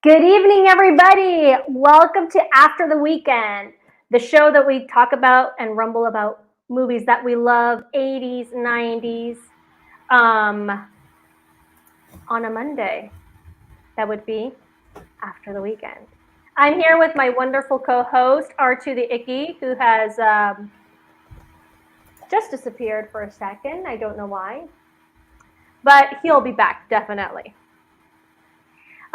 Good evening, everybody. Welcome to After the Weekend, the show that we talk about and rumble about movies that we love, 80s, 90s, on a Monday. That would be After the Weekend. I'm here with my wonderful co-host, R2 the Icky, who has just disappeared for a second. I don't know why, but he'll be back, definitely.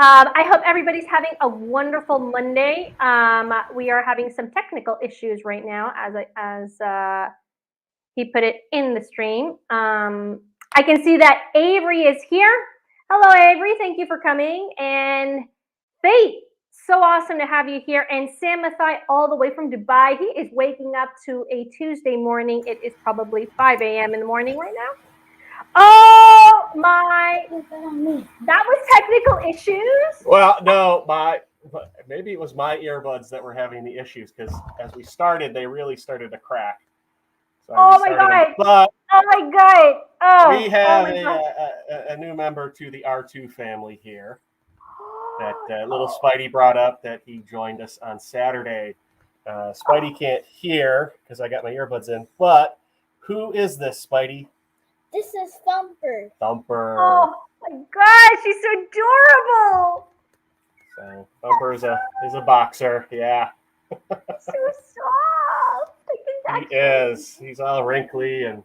I hope everybody's having a wonderful Monday. We are having some technical issues right now, as he put it in the stream. I can see that Avery is here. Hello, Avery. Thank you for coming. And Faith, so awesome to have you here. And Sam Mathai, all the way from Dubai. He is waking up to a Tuesday morning. It is probably 5 a.m. in the morning right now. Oh my! That was technical issues. Well, no, maybe it was my earbuds that were having the issues because as we started, they really started to crack. So oh my god! Oh my god! Oh, we have a new member to the R2 family here. That little Spidey brought up that he joined us on Saturday. Spidey can't hear because I got my earbuds in. But who is this, Spidey? This is Thumper. Thumper. Oh my gosh, she's so adorable. So Thumper is a boxer, yeah. So soft. He is. He's all wrinkly and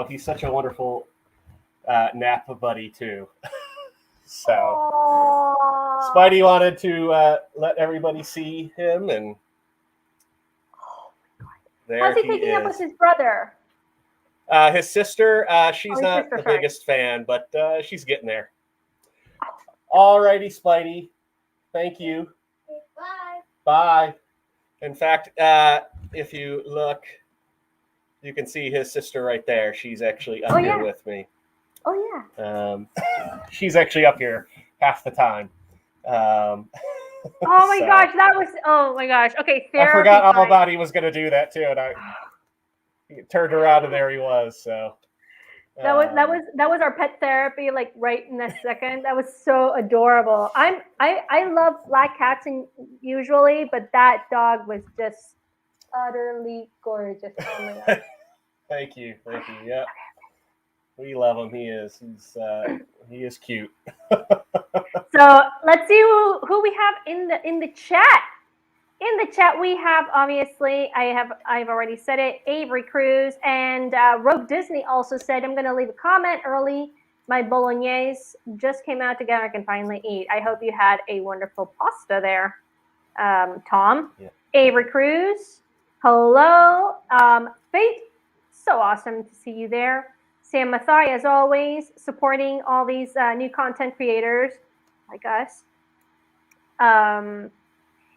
he's such a wonderful nap buddy too. So aww. Spidey wanted to let everybody see him, and there how's he taking up with his brother? His sister, she's not the biggest fan, but she's getting there. All righty, Spidey. Thank you. Bye. Bye. In fact, if you look, you can see his sister right there. She's actually up here with me. Oh, yeah. She's actually up here half the time. Oh, my gosh. Oh, my gosh. Okay, I forgot all about he was going to do that, too, and he turned around and there he was. So that was our pet therapy, like right in that second. That was so adorable. I love black cats usually, but that dog was just utterly gorgeous. Oh my god. Thank you. Yeah, we love him. He is cute. So let's see who we have in the chat. In the chat, we have, obviously, I've already said it, Avery Cruz, and Rogue Disney also said, I'm going to leave a comment early. My bolognese just came out together. I can finally eat. I hope you had a wonderful pasta there, Tom. Yeah. Avery Cruz, hello. Faith, so awesome to see you there. Sam Mathai, as always, supporting all these new content creators like us.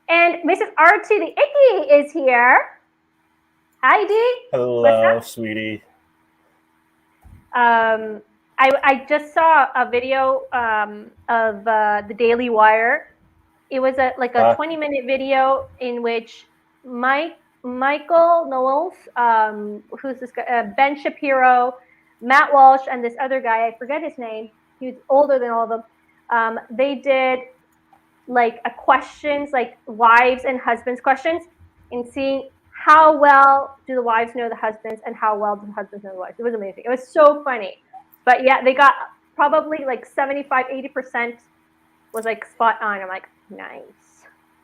And Mrs. R2 the Icky is here. Hi, Dee. Hello, sweetie. I just saw a video of the Daily Wire. It was a 20-minute video in which Michael Knowles, who's this guy, Ben Shapiro, Matt Walsh, and this other guy, I forget his name. He was older than all of them. They did like a questions, like wives and husbands questions, and seeing how well do the wives know the husbands and how well do the husbands know the wives. It was amazing. It was so funny. But yeah, they got probably like 75-80% was like spot on. I'm like, nice.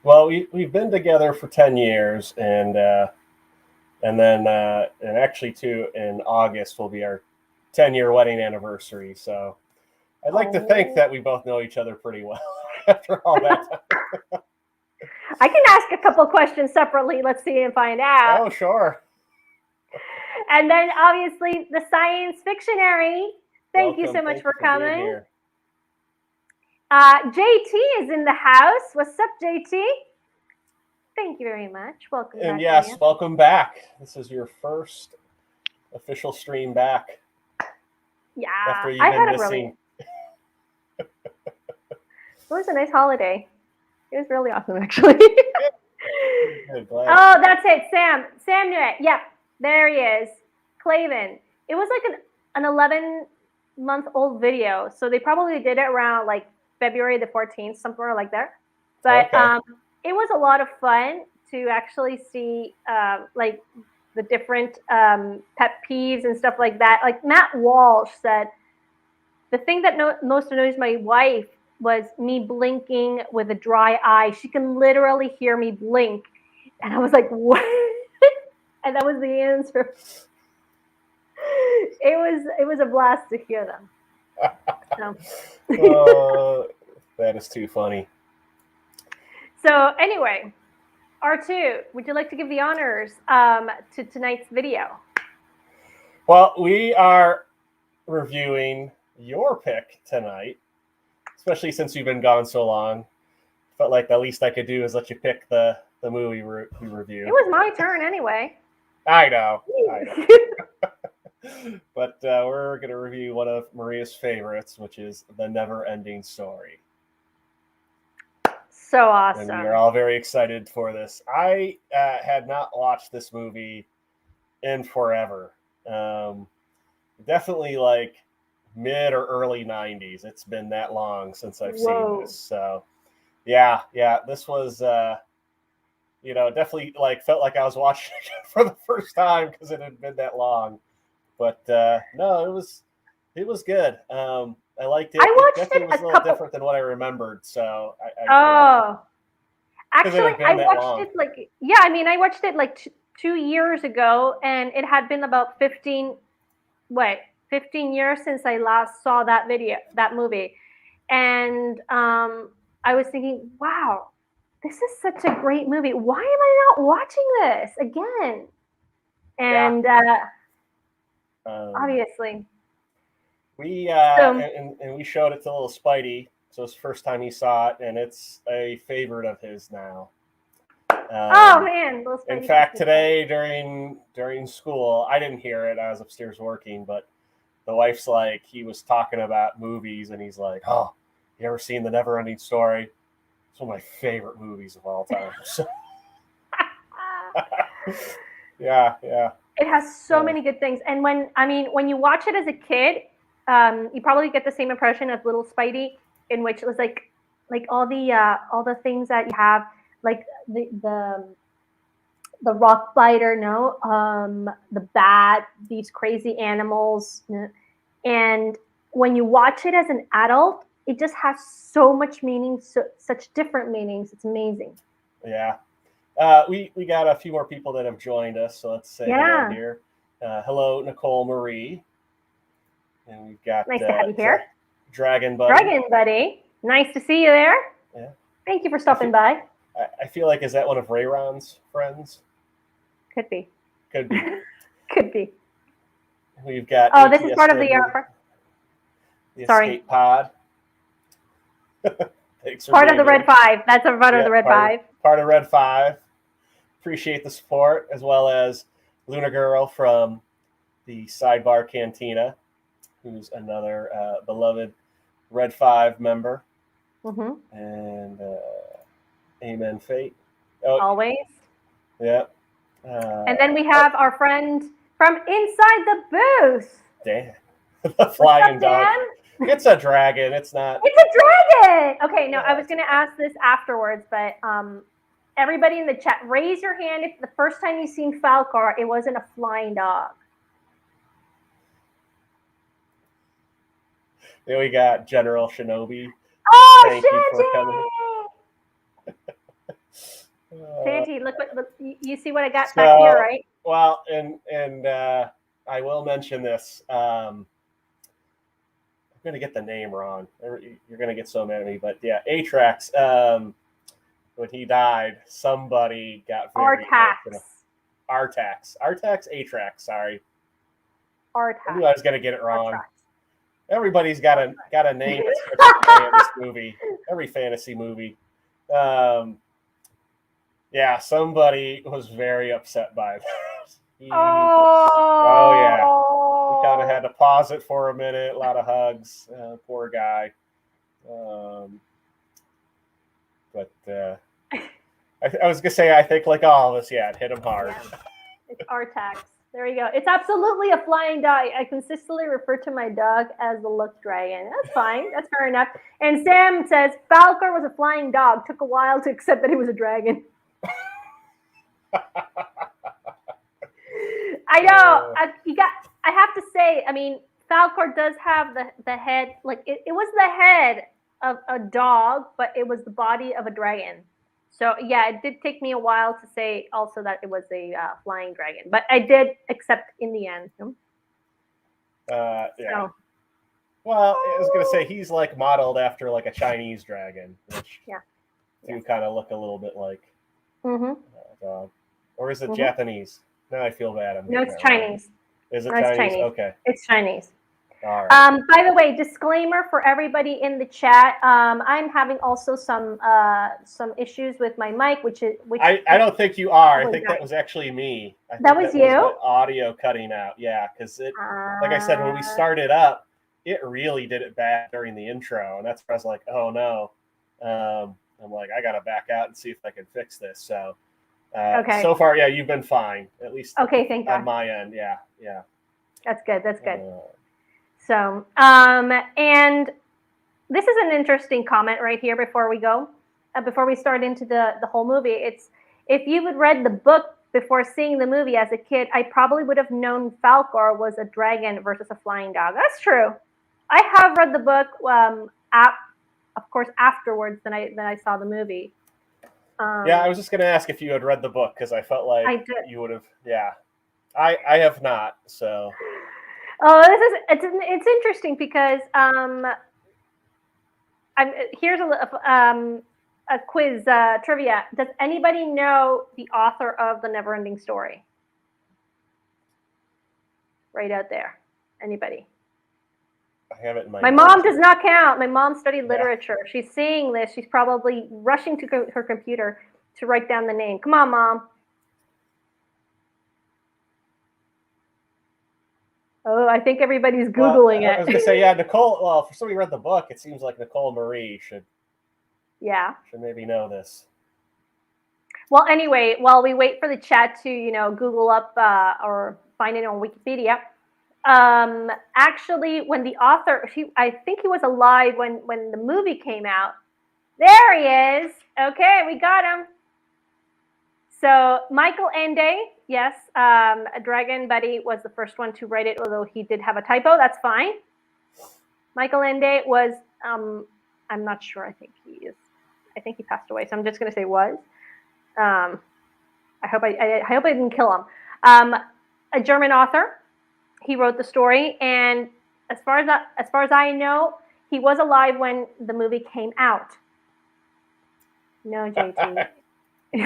Well, we've been together for 10 years, and actually too, in August will be our 10-year wedding anniversary. So I'd like to think that we both know each other pretty well. After all that time. I can ask a couple questions separately. Let's see and find out. Oh, sure. And then, obviously, the science fictionary. Thank you so much for coming. JT is in the house. What's up, JT? Thank you very much. Welcome back. And yes, welcome back. This is your first official stream back. Yeah. After you've been missing. It was a nice holiday. It was really awesome, actually. Oh, that's it. Sam knew it. Yep, there he is. Clavin. It was like an 11-month-old video, so they probably did it around like February the 14th, somewhere like that. But Okay. it was a lot of fun to actually see like the different pet peeves and stuff like that. Like Matt Walsh said, the thing that most annoys my wife was me blinking with a dry eye. She can literally hear me blink. And I was like, what? And that was the answer. It was a blast to hear them. So. That is too funny. So anyway, R2, would you like to give the honors to tonight's video? Well, we are reviewing your pick tonight, especially since you've been gone so long. Felt like the least I could do is let you pick the movie we review. It was my turn anyway. I know. But we're going to review one of Maria's favorites, which is The NeverEnding Story. So awesome. And we are all very excited for this. I had not watched this movie in forever. Definitely like mid or early 90s. It's been that long since I've seen this. So yeah, this was definitely like felt like I was watching it for the first time because it had been that long. But no, it was good. I liked it. I watched it was a little different than what I remembered. So actually, I watched it like I watched it like 2 years ago, and it had been about 15 years since I last saw that movie, and I was thinking, wow, this is such a great movie. Why am I not watching this again? And obviously. We and we showed it to little Spidey, so it's the first time he saw it, and it's a favorite of his now. Oh man! In fact, today during school, I didn't hear it. I was upstairs working, but the wife's like, he was talking about movies, and he's like, "Oh, you ever seen The NeverEnding Story? It's one of my favorite movies of all time." Yeah. It has so many good things, and when you watch it as a kid. You probably get the same impression as little Spidey, in which it was like all the things that you have, like the rock fighter, the bat, these crazy animals, and when you watch it as an adult, it just has so much meaning, such different meanings. It's amazing. Yeah, we got a few more people that have joined us, so let's say hello here. Hello, Nicole Marie. And we've got nice to have you here. Dragon Buddy. Dragon Buddy. Nice to see you there. Yeah. Thank you for stopping by. I feel like, is that one of Rayron's friends? Could be. Could be. Could be. We've got. Oh, this is part of the escape pod. Part of the Red 5. That's a part of the Red 5. Part of Red 5. Appreciate the support, as well as Luna Girl from the Sidebar Cantina, who's another beloved Red 5 member. Mm-hmm. And Amen Fate. Oh, always. Yeah. And then we have our friend from inside the booth. Dan. The flying dog. Dan? It's a dragon. It's not. It's a dragon! Okay, no, I was going to ask this afterwards, but everybody in the chat, raise your hand if the first time you've seen Falcar, it wasn't a flying dog. Then we got General Shinobi. Oh, Thank you for coming. Santy, look, you see what I got back here, right? Well, and I will mention this. I'm going to get the name wrong. You're going to get so mad at me, but yeah, Atrax. When he died, somebody got very Artax, Atrax. Sorry, Artax. I knew I was going to get it wrong. Artax. Everybody's got a name that starts with A in this movie. Every fantasy movie. Yeah, somebody was very upset by that. Oh yeah. We kind of had to pause it for a minute. A lot of hugs. Poor guy. But I was gonna say, I think like all of us, it hit him hard. Yeah. It's Artax. There you go. It's absolutely a flying dog. I consistently refer to my dog as the Look Dragon. That's fine. That's fair enough. And Sam says Falcor was a flying dog. Took a while to accept that he was a dragon. I know. I have to say. I mean, Falcor does have the head. Like it was the head of a dog, but it was the body of a dragon. So yeah, it did take me a while to say also that it was a flying dragon, but I did accept in the end. Yeah. So. Well, I was gonna say he's like modeled after like a Chinese dragon, which do kind of look a little bit like a dog. Or is it Japanese? Now I feel bad. No, it's Chinese. Is it Chinese? Okay. It's Chinese. All right. By the way, disclaimer for everybody in the chat. I'm having also some issues with my mic, which I don't think you are. I think that was actually me. That was you? Was the audio cutting out. Yeah, because like I said, when we started up, it really did it bad during the intro, and that's where I was like, oh no. I'm like, I gotta back out and see if I can fix this. So okay. So far, yeah, you've been fine. At least thank God. On my end, yeah. That's good. So, and this is an interesting comment right here before we go, before we start into the whole movie. It's, if you had read the book before seeing the movie as a kid, I probably would have known Falcor was a dragon versus a flying dog. That's true. I have read the book, of course, afterwards than I saw the movie. Yeah, I was just going to ask if you had read the book because I felt like you would have. Yeah, I have not. So. Oh, it's interesting because here's a quiz trivia. Does anybody know the author of the NeverEnding Story? Right out there. Anybody? I have it in my mom does not count. My mom studied literature. She's seeing this. She's probably rushing to her computer to write down the name. Come on, Mom. Oh, I think everybody's Googling it. I was going to say, yeah, Nicole, well, for somebody who read the book, it seems like Nicole Marie should maybe know this. Well, anyway, while we wait for the chat to, Google up or find it on Wikipedia, actually, when the author, I think he was alive when the movie came out. There he is. Okay, we got him. So Michael Ende, yes, a Dragon Buddy was the first one to write it, although he did have a typo. That's fine. Michael Ende was, I'm not sure. I think he passed away. So I'm just going to say was. I hope I didn't kill him. A German author. He wrote the story, and as far as I know, he was alive when the movie came out. No, JT. It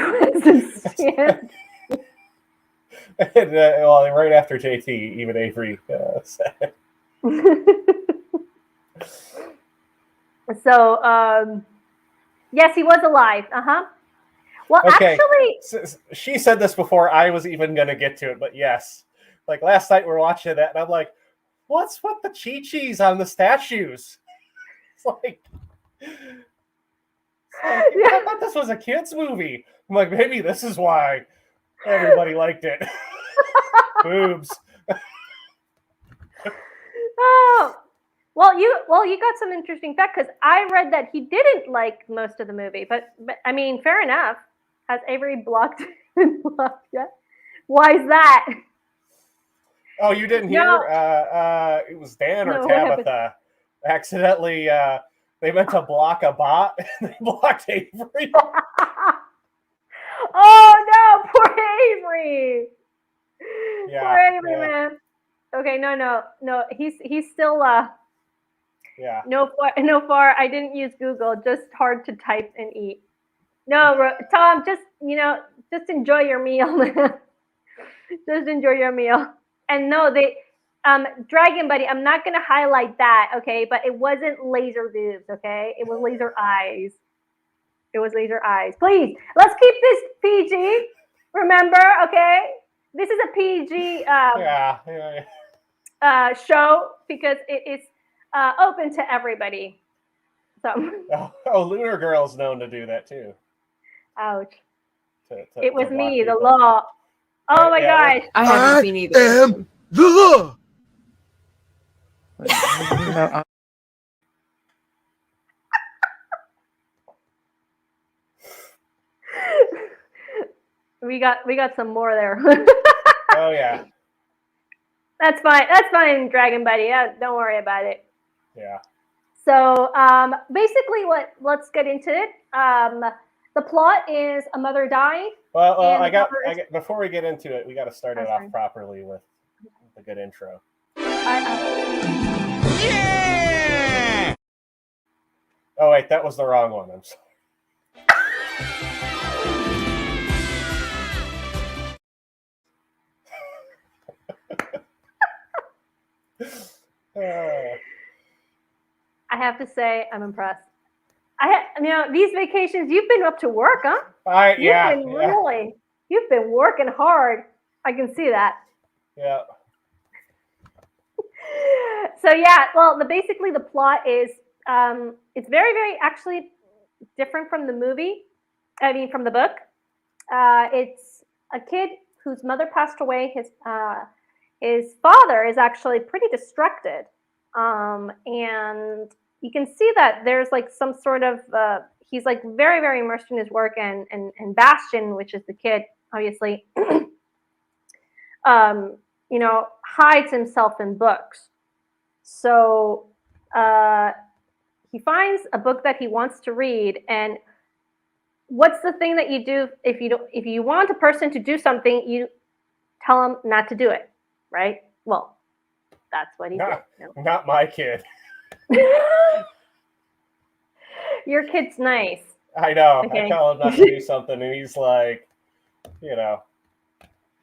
was well, right after JT, even Avery said. So, yes, he was alive. Well, okay. actually, she said this before I was even going to get to it, but yes. Like last night we were watching that, and I'm like, what's with the chi-chis on the statues? It's like I thought this was a kid's movie. I'm like, maybe this is why everybody liked it. Boobs. Oh, well, you got some interesting fact because I read that he didn't like most of the movie, but I mean, fair enough. Has Avery blocked yet? Why is that? Oh, you didn't hear? It was Dan or Tabitha accidentally. They meant to block a bot, and they blocked Avery. Oh no, poor Avery. Yeah, poor Avery, man. Okay, no. He's still Yeah. No far. I didn't use Google. Just hard to type and eat. No, Tom. Just enjoy your meal, man. Just enjoy your meal. And no, Dragon Buddy, I'm not going to highlight that, okay? But it wasn't laser boobs, okay? It was laser eyes. Please, let's keep this PG. Remember, okay? This is a PG show because it is open to everybody. So. Lunar Girl's known to do that too. Ouch. To it was me, the people. law. Oh my gosh. I haven't seen either. am the law. We got some more there. Oh yeah. That's fine, Dragon Buddy. Yeah, don't worry about it. Yeah. So basically, let's get into it. The plot is a mother died. Well, and I got before we get into it, we got to start it off properly with a good intro. Yeah! Oh wait, that was the wrong one. I'm sorry. I have to say, I'm impressed. These vacations, you've been up to work, huh? You've been working hard. I can see that. Yeah. So yeah, well, basically the plot is it's very, very actually different from the movie. I mean, from the book. It's a kid whose mother passed away. His father is actually pretty distracted, and you can see that there's like some sort of he's like very, very immersed in his work, and Bastian, which is the kid, obviously, hides himself in books. So he finds a book that he wants to read, and what's the thing that you do if you want a person to do something, you tell them not to do it, right? Well, that's what he did. No. Not my kid. Your kid's nice. I know. Okay. I tell him not to do something, and he's like,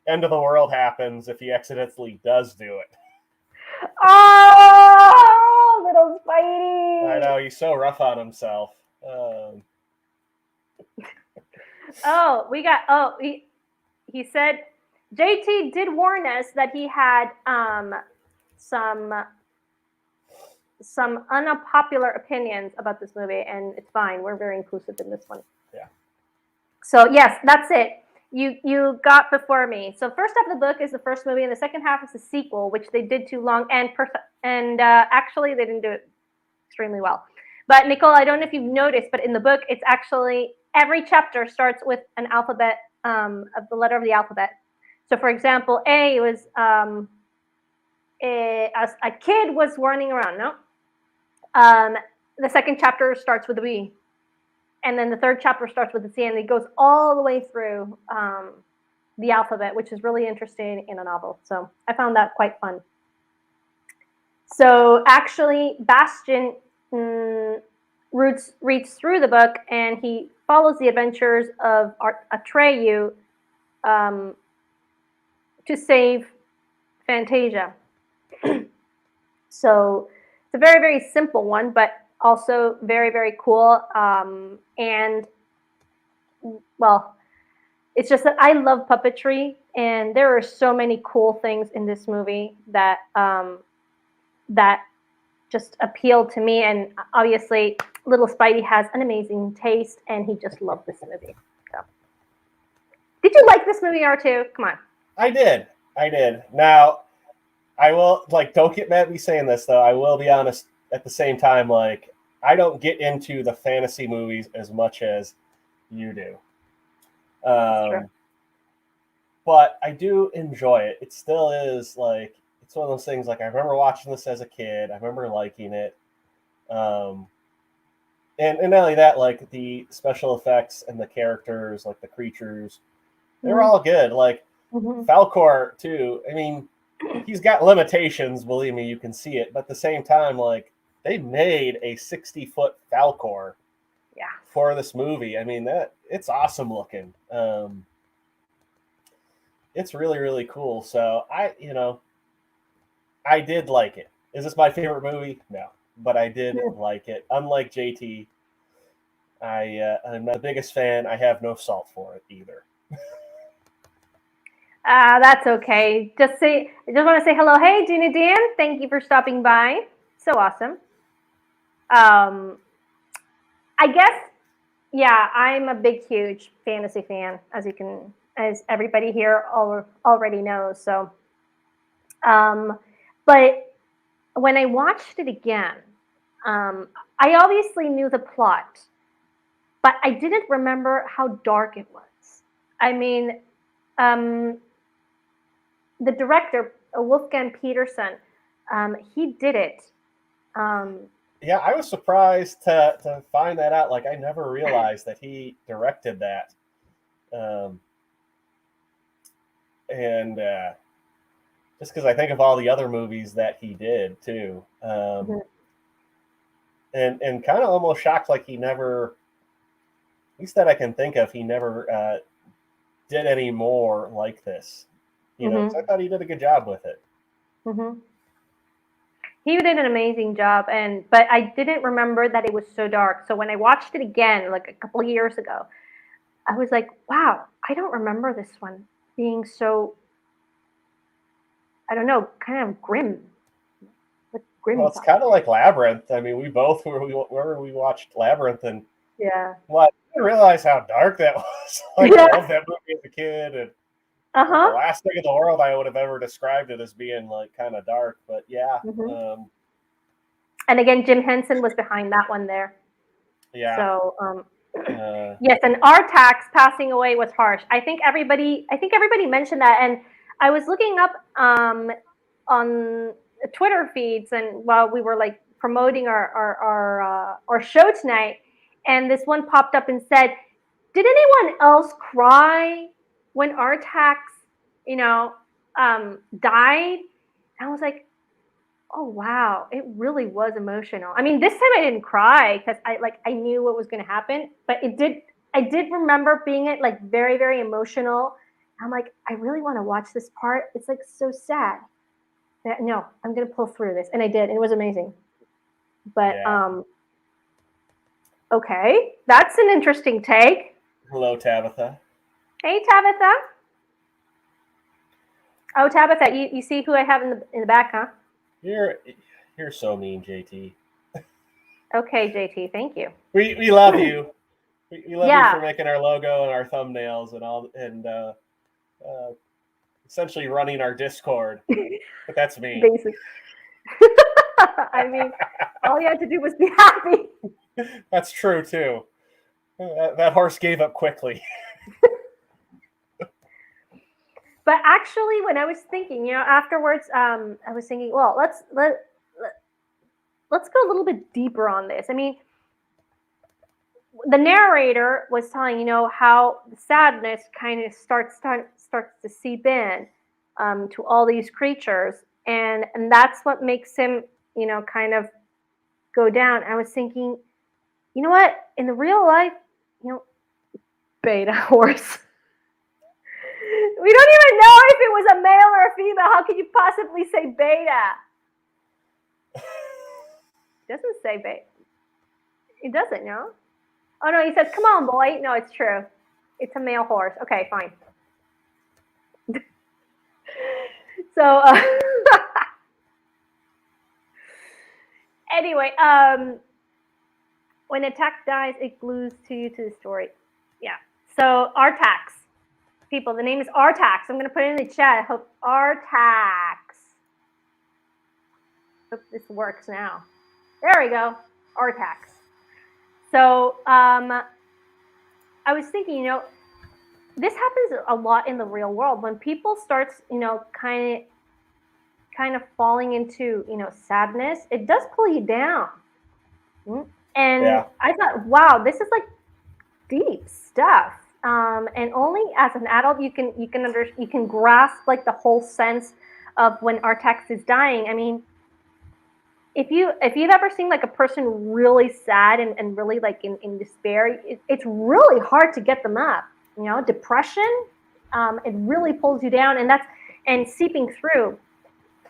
end of the world happens if he accidentally does do it. Oh, little Spidey. I know, he's so rough on himself. He said JT did warn us that he had some unpopular opinions about this movie, and it's fine. We're very inclusive in this one. Yeah. So yes, that's it. You got before me. So first half of the book is the first movie, and the second half is the sequel, which they did too long, and actually they didn't do it extremely well. But Nicole, I don't know if you've noticed, but in the book, it's actually every chapter starts with an alphabet of the letter of the alphabet. So for example, A was a kid was running around. No. The second chapter starts with a B. And then the third chapter starts with a C, and it goes all the way through the alphabet, which is really interesting in a novel. So I found that quite fun. So actually, Bastian reads through the book, and he follows the adventures of Atreyu to save Fantasia. So it's a very, very simple one, but also very, very cool. And well, it's just that I love puppetry, and there are so many cool things in this movie that that just appeal to me. And obviously, little Spidey has an amazing taste, and he just loved this movie. So, did you like this movie, R2? Come on. I did. Now, I will, don't get mad at me saying this, though. I will be honest at the same time, I don't get into the fantasy movies as much as you do. Sure. But I do enjoy it. It still is, it's one of those things, I remember watching this as a kid. I remember liking it. And not only that, the special effects and the characters, the creatures, they're all good. Falcor, too. I mean, he's got limitations, believe me, you can see it. But at the same time, they made a 60-foot Falcor for this movie. I mean, it's awesome looking. It's really, really cool. So I did like it. Is this my favorite movie? No, but I did like it. Unlike JT, I'm not the biggest fan. I have no salt for it either. That's okay. I just want to say hello. Hey, Gina Dan, thank you for stopping by. So awesome. I guess, yeah, I'm a big, huge fantasy fan, as you can as everybody here already knows. So, but when I watched it again, I obviously knew the plot, but I didn't remember how dark it was. I mean, the director, Wolfgang Peterson, he did it. Yeah, I was surprised to find that out. Like, I never realized that he directed that. And just because I think of all the other movies that he did too, and kind of almost shocked, like he never, at least that I can think of, he never did any more like this. You know, 'cause I thought he did a good job with it. He did an amazing job, but I didn't remember that it was so dark. So when I watched it again, like a couple of years ago, I was like, wow, I don't remember this one being so, I don't know, kind of grim. Like grim. Well, it's kind of like Labyrinth. I mean, we both we watched Labyrinth, and well, I didn't realize how dark that was. Like, I loved that movie as a kid, and the last thing in the world I would have ever described it as being like kind of dark. But yeah. And again, Jim Henson was behind that one there. Yeah. So yes, and Artax passing away was harsh. I think everybody mentioned that, and I was looking up on Twitter feeds, and while we were like promoting our show tonight, and this one popped up and said, "Did anyone else cry when Artax, died?" And I was like, oh wow, it really was emotional. I mean, this time I didn't cry because I knew what was going to happen, but I did remember being like very, very emotional. I'm like, I really want to watch this part. It's like so sad. That no, I'm going to pull through this, and I did. And it was amazing. But okay, that's an interesting take. Hello, Tabitha. Hey, Tabitha. Oh, Tabitha, you see who I have in the back, huh? You're so mean, JT. Okay, JT, thank you. We love you. We love you for making our logo and our thumbnails and all, and essentially running our Discord. But that's me. Basically. I mean, all you had to do was be happy. That's true too. That horse gave up quickly. But actually, when I was thinking, afterwards, I was thinking, well, let's go a little bit deeper on this. I mean, the narrator was telling, how the sadness kind of starts to seep in to all these creatures, and that's what makes him, kind of go down. I was thinking, you know what? In the real life, beta horse. We don't even know if it was a male or a female. How could you possibly say beta? It doesn't say beta. It doesn't, no? Oh, no, he says, come on, boy. No, it's true. It's a male horse. Okay, fine. So, anyway, when attack dies, it glues you to the story. Yeah. So, Artax. People, the name is Artax. I'm going to put it in the chat. I hope Artax. Hope this works now. There we go. Artax. So I was thinking, this happens a lot in the real world when people start, kind of falling into, sadness. It does pull you down. And I thought, wow, this is like deep stuff. And only as an adult you can grasp like the whole sense of when Artax is dying. I mean, if you've ever seen like a person really sad and really like in despair, it's really hard to get them up. Depression, it really pulls you down, and seeping through,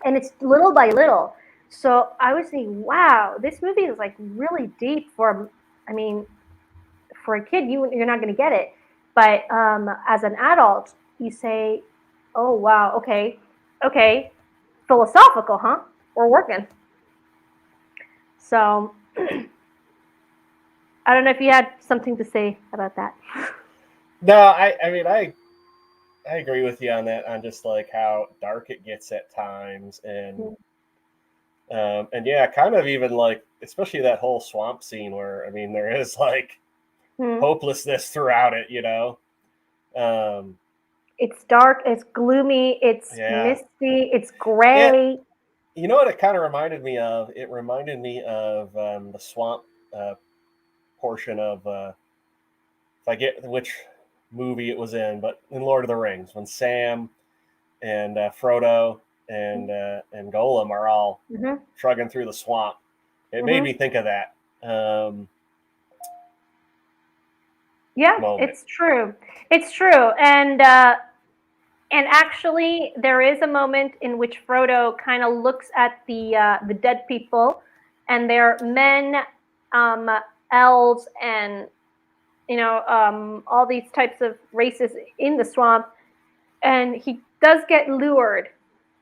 and it's little by little. So I was thinking, wow, this movie is like really deep for a kid, you're not going to get it. But as an adult, you say, oh, wow, okay, philosophical, huh? We're working. So I don't know if you had something to say about that. No, I mean, I agree with you on that, on just like how dark it gets at times, and yeah, kind of even like, especially that whole swamp scene where, I mean, there is like hopelessness throughout it, you know. It's dark, it's gloomy, it's misty, it's gray. You know what it kind of reminded me of? It reminded me of the swamp portion of, if I get which movie it was in, but in Lord of the Rings, when Sam and Frodo and Golem are all trudging through the swamp. It made me think of that. Moment. It's true. It's true. And actually, there is a moment in which Frodo kind of looks at the dead people, and they're men, elves, and all these types of races in the swamp, and he does get lured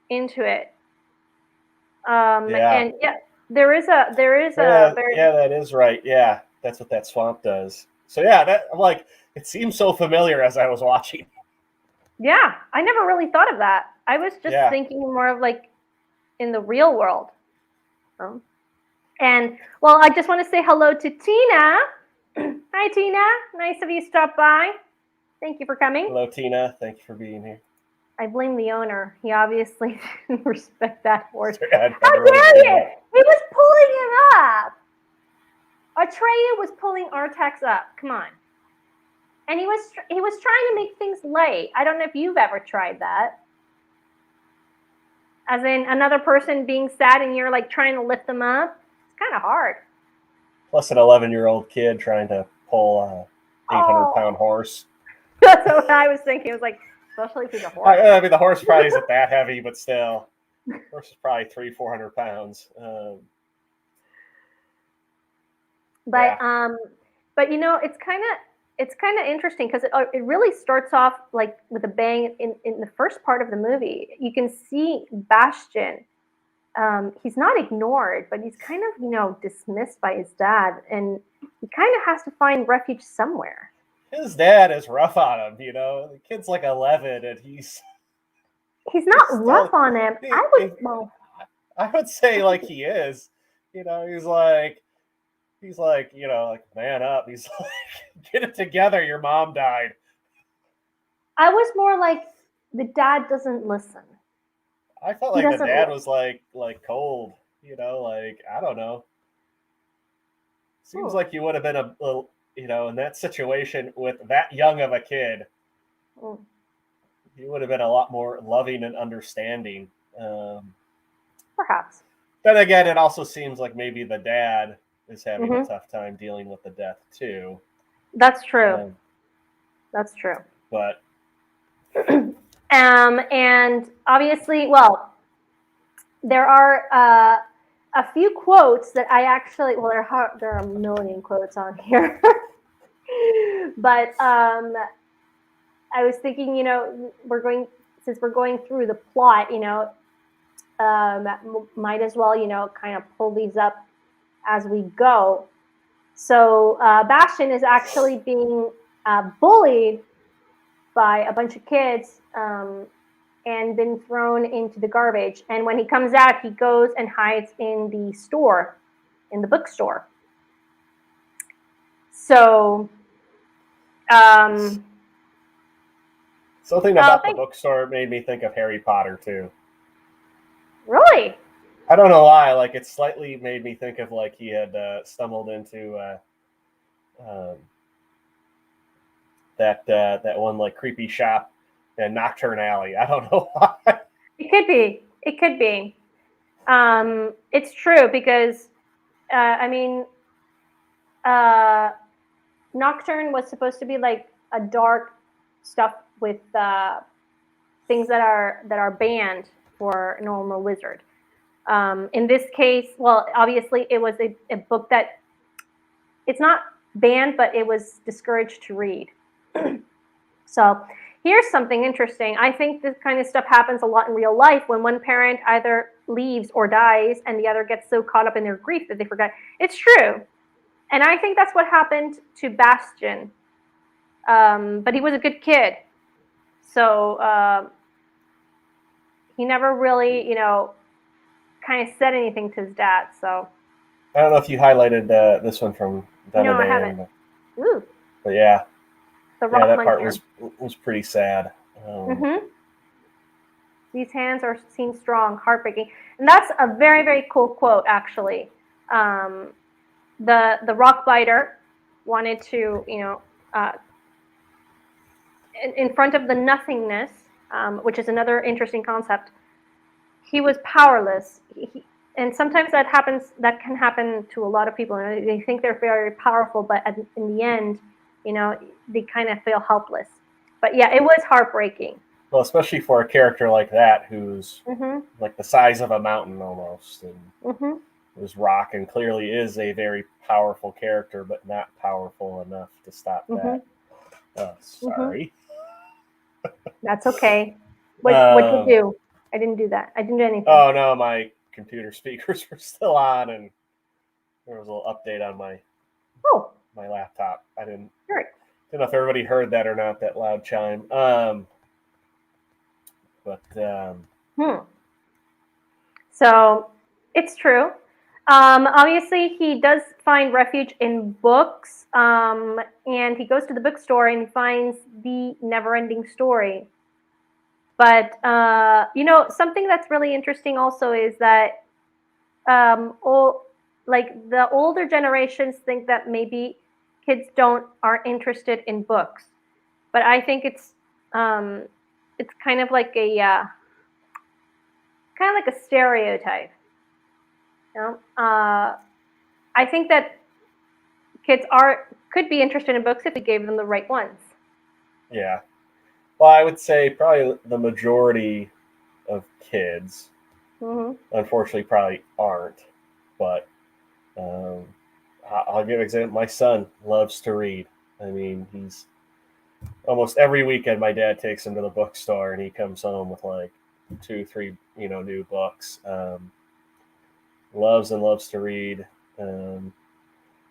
into it. And there is a very that is right. Yeah, that's what that swamp does. So yeah, that, like, it seems so familiar as I was watching. Yeah, I never really thought of that. I was just thinking more of like in the real world. And well, I just want to say hello to Tina. Hi, Tina. Nice of you to stop by. Thank you for coming. Hello, Tina. Thank you for being here. I blame the owner. He obviously didn't respect that horse. How dare you? He was pulling it up. Atreyu was pulling Artax up. Come on. And he was trying to make things light. I don't know if you've ever tried that. As in another person being sad and you're like trying to lift them up. It's kind of hard. Plus an 11-year-old kid trying to pull a 800-pound horse. That's what I was thinking. It was like, especially if he's a horse. I mean, the horse probably isn't that heavy, but still. The horse is probably 300-400 pounds. But you know, it's kind of interesting because it really starts off like with a bang in the first part of the movie. You can see Bastian. He's not ignored, but he's kind of dismissed by his dad, and he kind of has to find refuge somewhere. His dad is rough on him, The kid's like 11, and he's not rough on him. I would say like he is. He's like, like, man up. He's like, get it together. Your mom died. I was more like, the dad doesn't listen. I felt like the dad was like cold, like, I don't know. Seems like you would have been a little, in that situation with that young of a kid, you would have been a lot more loving and understanding. Perhaps. Then again, it also seems like maybe the dad is having a tough time dealing with the death too. That's true. That's true. But and obviously, well, there are a few quotes that I actually, well, there are a million quotes on here, but I was thinking, since we're going through the plot, might as well, kind of pull these up as we go. So Bastian is actually being bullied by a bunch of kids and been thrown into the garbage. And when he comes out, he goes and hides in the store, in the bookstore. So something about the bookstore made me think of Harry Potter too. Really? I don't know why. Like, it slightly made me think of like he had stumbled into that one like creepy shop in Nocturne Alley. I don't know why. It could be. It could be. It's true because Nocturne was supposed to be like a dark stuff with things that are banned for a normal wizard. In this case, well, obviously it was a book that it's not banned, but it was discouraged to read. So here's something interesting. I think this kind of stuff happens a lot in real life when one parent either leaves or dies and the other gets so caught up in their grief that they forget. It's true. And I think that's what happened to Bastian. But he was a good kid. So he never really, kind of said anything to his dad. So I don't know if you highlighted this one from no, I Dunedin, haven't. Ooh, but yeah, the rock that one part hand. was pretty sad. These hands seem strong, heartbreaking, and that's a very, very cool quote, actually. The rock biter wanted to, in front of the nothingness, which is another interesting concept. He was powerless, and sometimes that happens. That can happen to a lot of people. They think they're very powerful, but in the end, they kind of feel helpless. But yeah, it was heartbreaking. Well, especially for a character like that, who's Mm-hmm. like the size of a mountain almost, and Mm-hmm. was rock, and clearly is a very powerful character, but not powerful enough to stop that. Sorry. That's okay. What'd you do? I didn't do that. I didn't do anything. Oh no, my computer speakers were still on, and there was a little update on my laptop. I didn't know if everybody heard that or not, that loud chime. So it's true. Obviously, he does find refuge in books, and he goes to the bookstore and he finds the NeverEnding Story. But something that's really interesting also is that like the older generations think that maybe kids aren't interested in books, but I think it's kind of like a stereotype. I think that kids could be interested in books if we gave them the right ones. Yeah. Well, I would say probably the majority of kids, unfortunately, probably aren't. But I'll give an example. My son loves to read. I mean, he's almost every weekend. My dad takes him to the bookstore, and he comes home with like 2, 3, new books. Loves to read.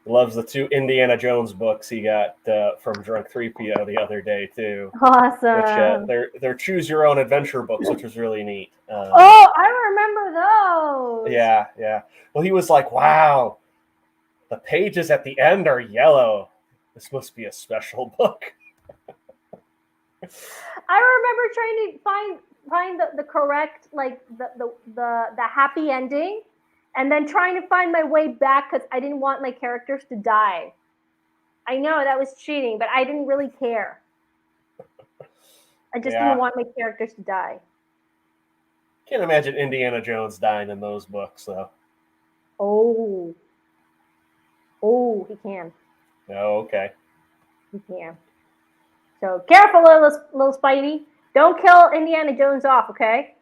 Loves the 2 Indiana Jones books he got from Drunk 3PO the other day too. Awesome. Which they're choose your own adventure books, which was really neat. I remember those. Yeah. Well, he was like, "Wow, the pages at the end are yellow. This must be a special book." I remember trying to find the correct, like the happy ending, and then trying to find my way back because I didn't want my characters to die. I know that was cheating, but I didn't really care. I just didn't want my characters to die. Can't imagine Indiana Jones dying in those books, though. Oh, he can. Oh, okay. He can. So careful, little Spidey. Don't kill Indiana Jones off, okay?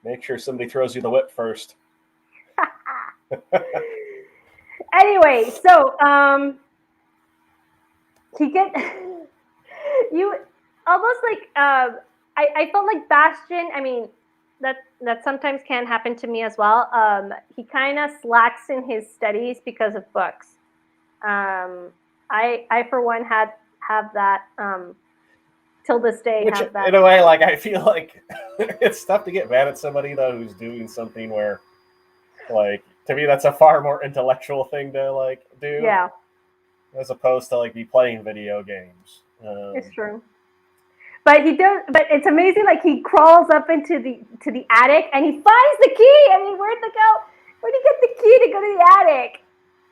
Make sure somebody throws you the whip first. Anyway, so he get you almost like I felt like Bastion. I mean, that sometimes can happen to me as well. He kind of slacks in his studies because of books. I for one have that till this day. Which, have that in a way, like I feel like it's tough to get mad at somebody though who's doing something where, like, to me that's a far more intellectual thing to like do. Yeah. As opposed to like be playing video games. It's true. But he does. But it's amazing. Like he crawls up into the attic and he finds the key. I mean, where'd he get the key to go to the attic?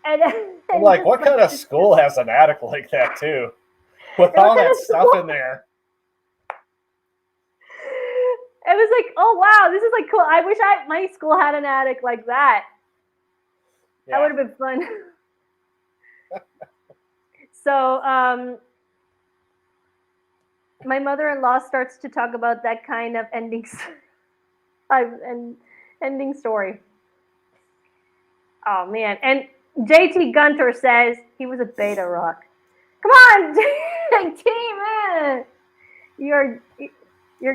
And I'm like, what kind of school has an attic like that too, with all that stuff in there? It was like, oh wow, this is like cool. I wish my school had an attic like that. Yeah. That would have been fun. So my mother-in-law starts to talk about that kind of ending story. Oh man! And JT Gunter says he was a beta rock. Come on, T man, you're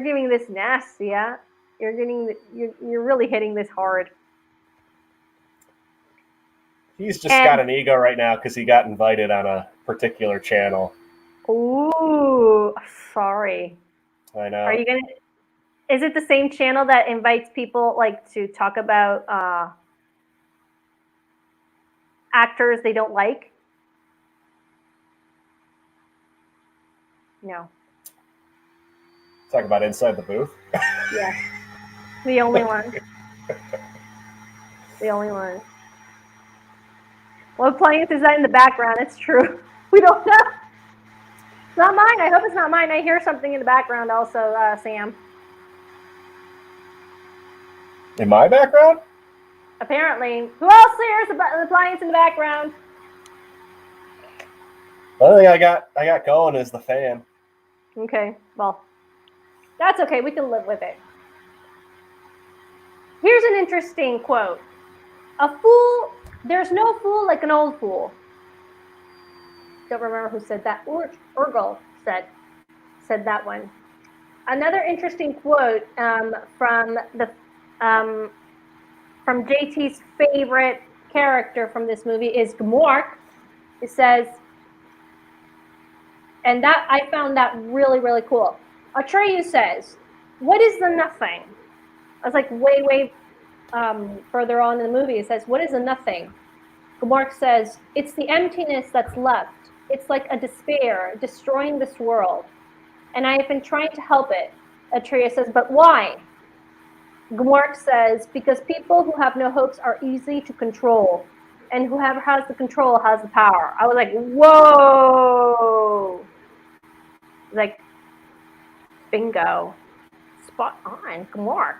giving this nasty, yeah. You're really hitting this hard. He's just got an ego right now because he got invited on a particular channel. Ooh, sorry. I know. Are you gonna? Is it the same channel that invites people like to talk about actors they don't like? No. Talk about inside the booth. Yeah. The only one. The only one. What appliance is that in the background? It's true. We don't know. It's not mine. I hope it's not mine. I hear something in the background also, Sam. In my background? Apparently. Who else hears an appliance in the background? The only thing I got going is the fan. Okay. Well, that's okay. We can live with it. Here's an interesting quote. There's no fool like an old fool. Don't remember who said that. Urgel said that one. Another interesting quote from JT's favorite character from this movie is Gmork. It says, and that I found that really, really cool. Atreyu says, "What is the nothing?" I was like, way further on in the movie. It says, "What is the nothing?" Gmork says, "It's the emptiness that's left. It's like a despair destroying this world. And I have been trying to help it." Atreyu says, "But why?" Gmork says, "Because people who have no hopes are easy to control. And whoever has the control has the power." I was like, whoa. Like, bingo. Spot on, Gmork.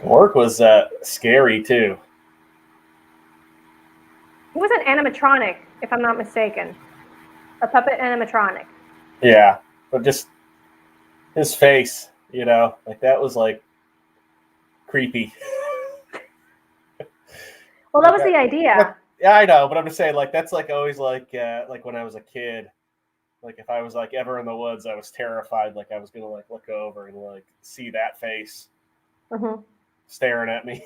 Gmork was scary too. He was an animatronic, if I'm not mistaken. A puppet animatronic. Yeah, but just his face, like that was like creepy. Well, that was the idea. Yeah, I know, but I'm just saying, like that's like always like when I was a kid, like if I was like ever in the woods, I was terrified. Like I was gonna like look over and like see that face staring at me.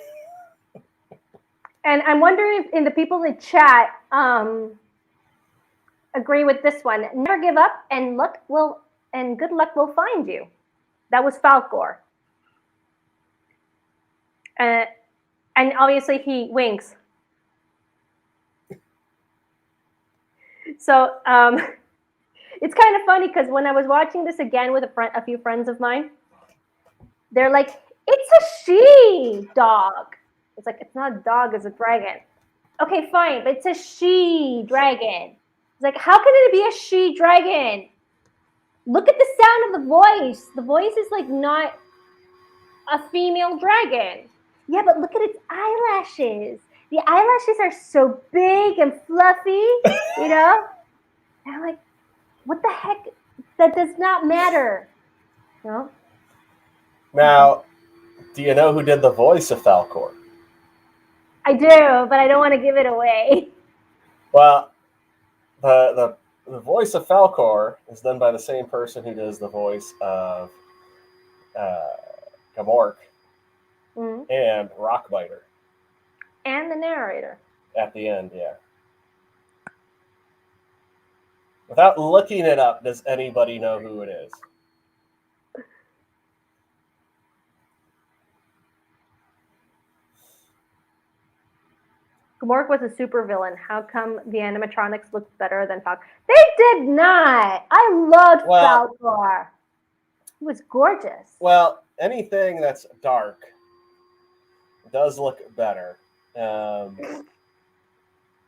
And I'm wondering if in the people in chat agree with this one. Never give up, and good luck will find you. That was Falkor. And obviously he winks. So it's kind of funny because when I was watching this again with a few friends of mine, they're like, "It's a she dog." It's like, it's not a dog, it's a dragon. Okay, fine, but it's a she dragon. It's like, how can it be a she dragon? Look at the sound of the voice. The voice is like not a female dragon. Yeah, but look at its eyelashes. The eyelashes are so big and fluffy, And I'm like, what the heck? That does not matter. No? Now, do you know who did the voice of Falkor? I do, but I don't want to give it away. Well, the voice of Falkor is done by the same person who does the voice of Gmork and Rockbiter. And the narrator. At the end, yeah. Without looking it up, does anybody know who it is? Gmork was a supervillain. How come the animatronics looked better than Falkor? They did not. I loved Falkor. He was gorgeous. Well, anything that's dark does look better than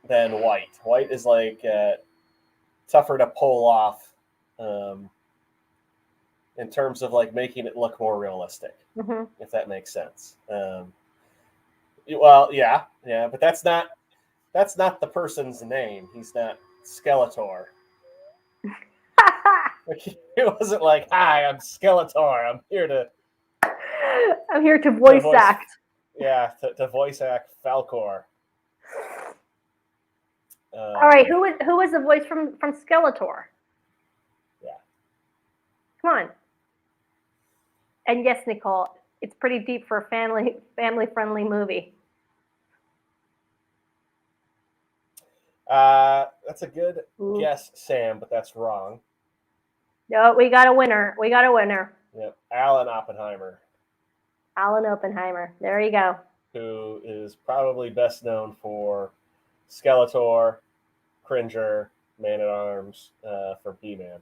white. White is like tougher to pull off in terms of like making it look more realistic, if that makes sense. Well, yeah, but that's not the person's name. He's not Skeletor. It wasn't like, "Hi, I'm Skeletor. I'm here to voice act." Yeah, to voice act Falkor. All right, who was the voice from Skeletor? Yeah. Come on. And yes, Nicole, it's pretty deep for a family-friendly movie. That's a good guess, Sam, but that's wrong. No, we got a winner. We got a winner. Yep, Alan Oppenheimer, Alan Oppenheimer. There you go. who is probably best known for Skeletor, Cringer, Man at Arms, for He-Man.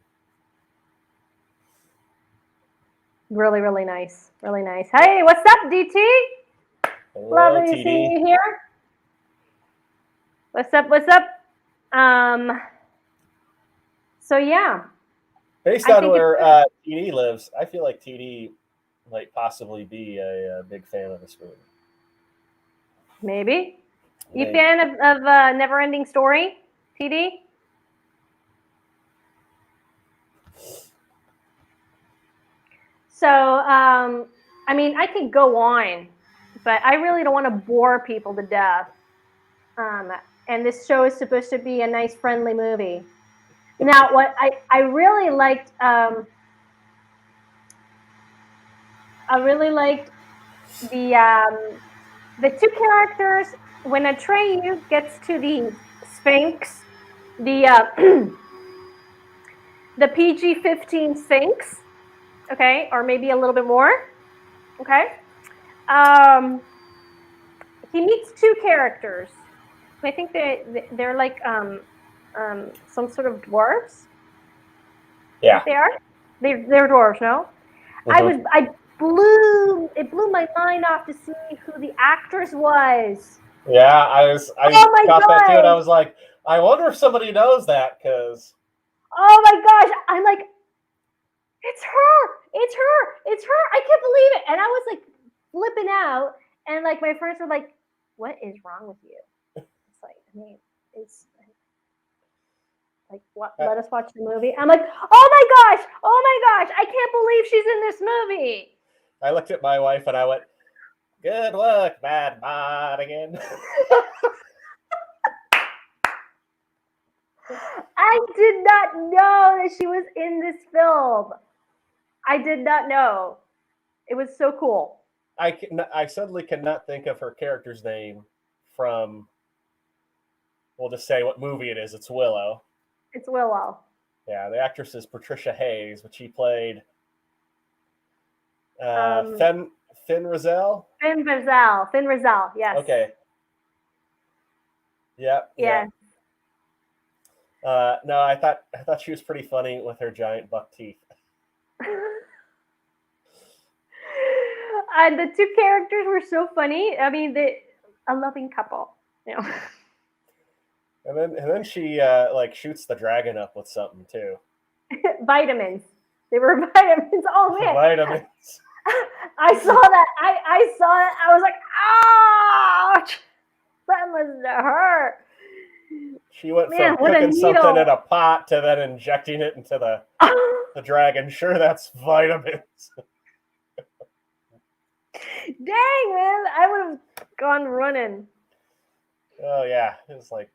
Really, really nice. Really nice. Hey, what's up, DT? Hello, Lovely to TD. see you here. What's up? What's up? So yeah. Based I on think where TD lives, I feel like TD might possibly be a big fan of this movie. Maybe. You Maybe. fan of NeverEnding Story, TD? So, I mean, I could go on, but I really don't want to bore people to death. And this show is supposed to be a nice, friendly movie. Now, what I really liked, the two characters when Atreyu gets to the Sphinx, the the PG-15 Sphinx, okay, or maybe a little bit more, okay. He meets two characters. I think they're like some sort of dwarves. Yeah. They are. They're dwarves, no? Mhm. It blew my mind off to see who the actress was. Yeah, I Oh my caught that too, and I gosh. was like, I wonder if somebody knows that, because Oh my gosh. I'm like, it's her. It's her. It's her. I can't believe it. And I was like flipping out, and like my friends were like, what is wrong with you? It's like, I mean, it's like, what? Let us watch the movie. I'm like, oh my gosh, I can't believe she's in this movie. I looked at my wife and I went, "Good luck, Mad Bod again." I did not know that she was in this film. I did not know. It was so cool. I suddenly cannot think of her character's name from. We'll just say what movie it is. It's Willow. It's Willow. Yeah, the actress is Patricia Hayes, which she played Finn Rizal. Finn Rizal. Yes. Okay. Yep. Yeah. No, I thought she was pretty funny with her giant buck teeth. And the two characters were so funny. I mean, a loving couple. You know. And then she shoots the dragon up with something too. Vitamins. They were vitamins. Oh man. Vitamins. I saw that. I saw it. I was like, ouch! That must have hurt. She went from cooking something in a pot to then injecting it into the dragon. Sure, that's vitamins. Dang, man. I would have gone running. Oh, yeah. It was like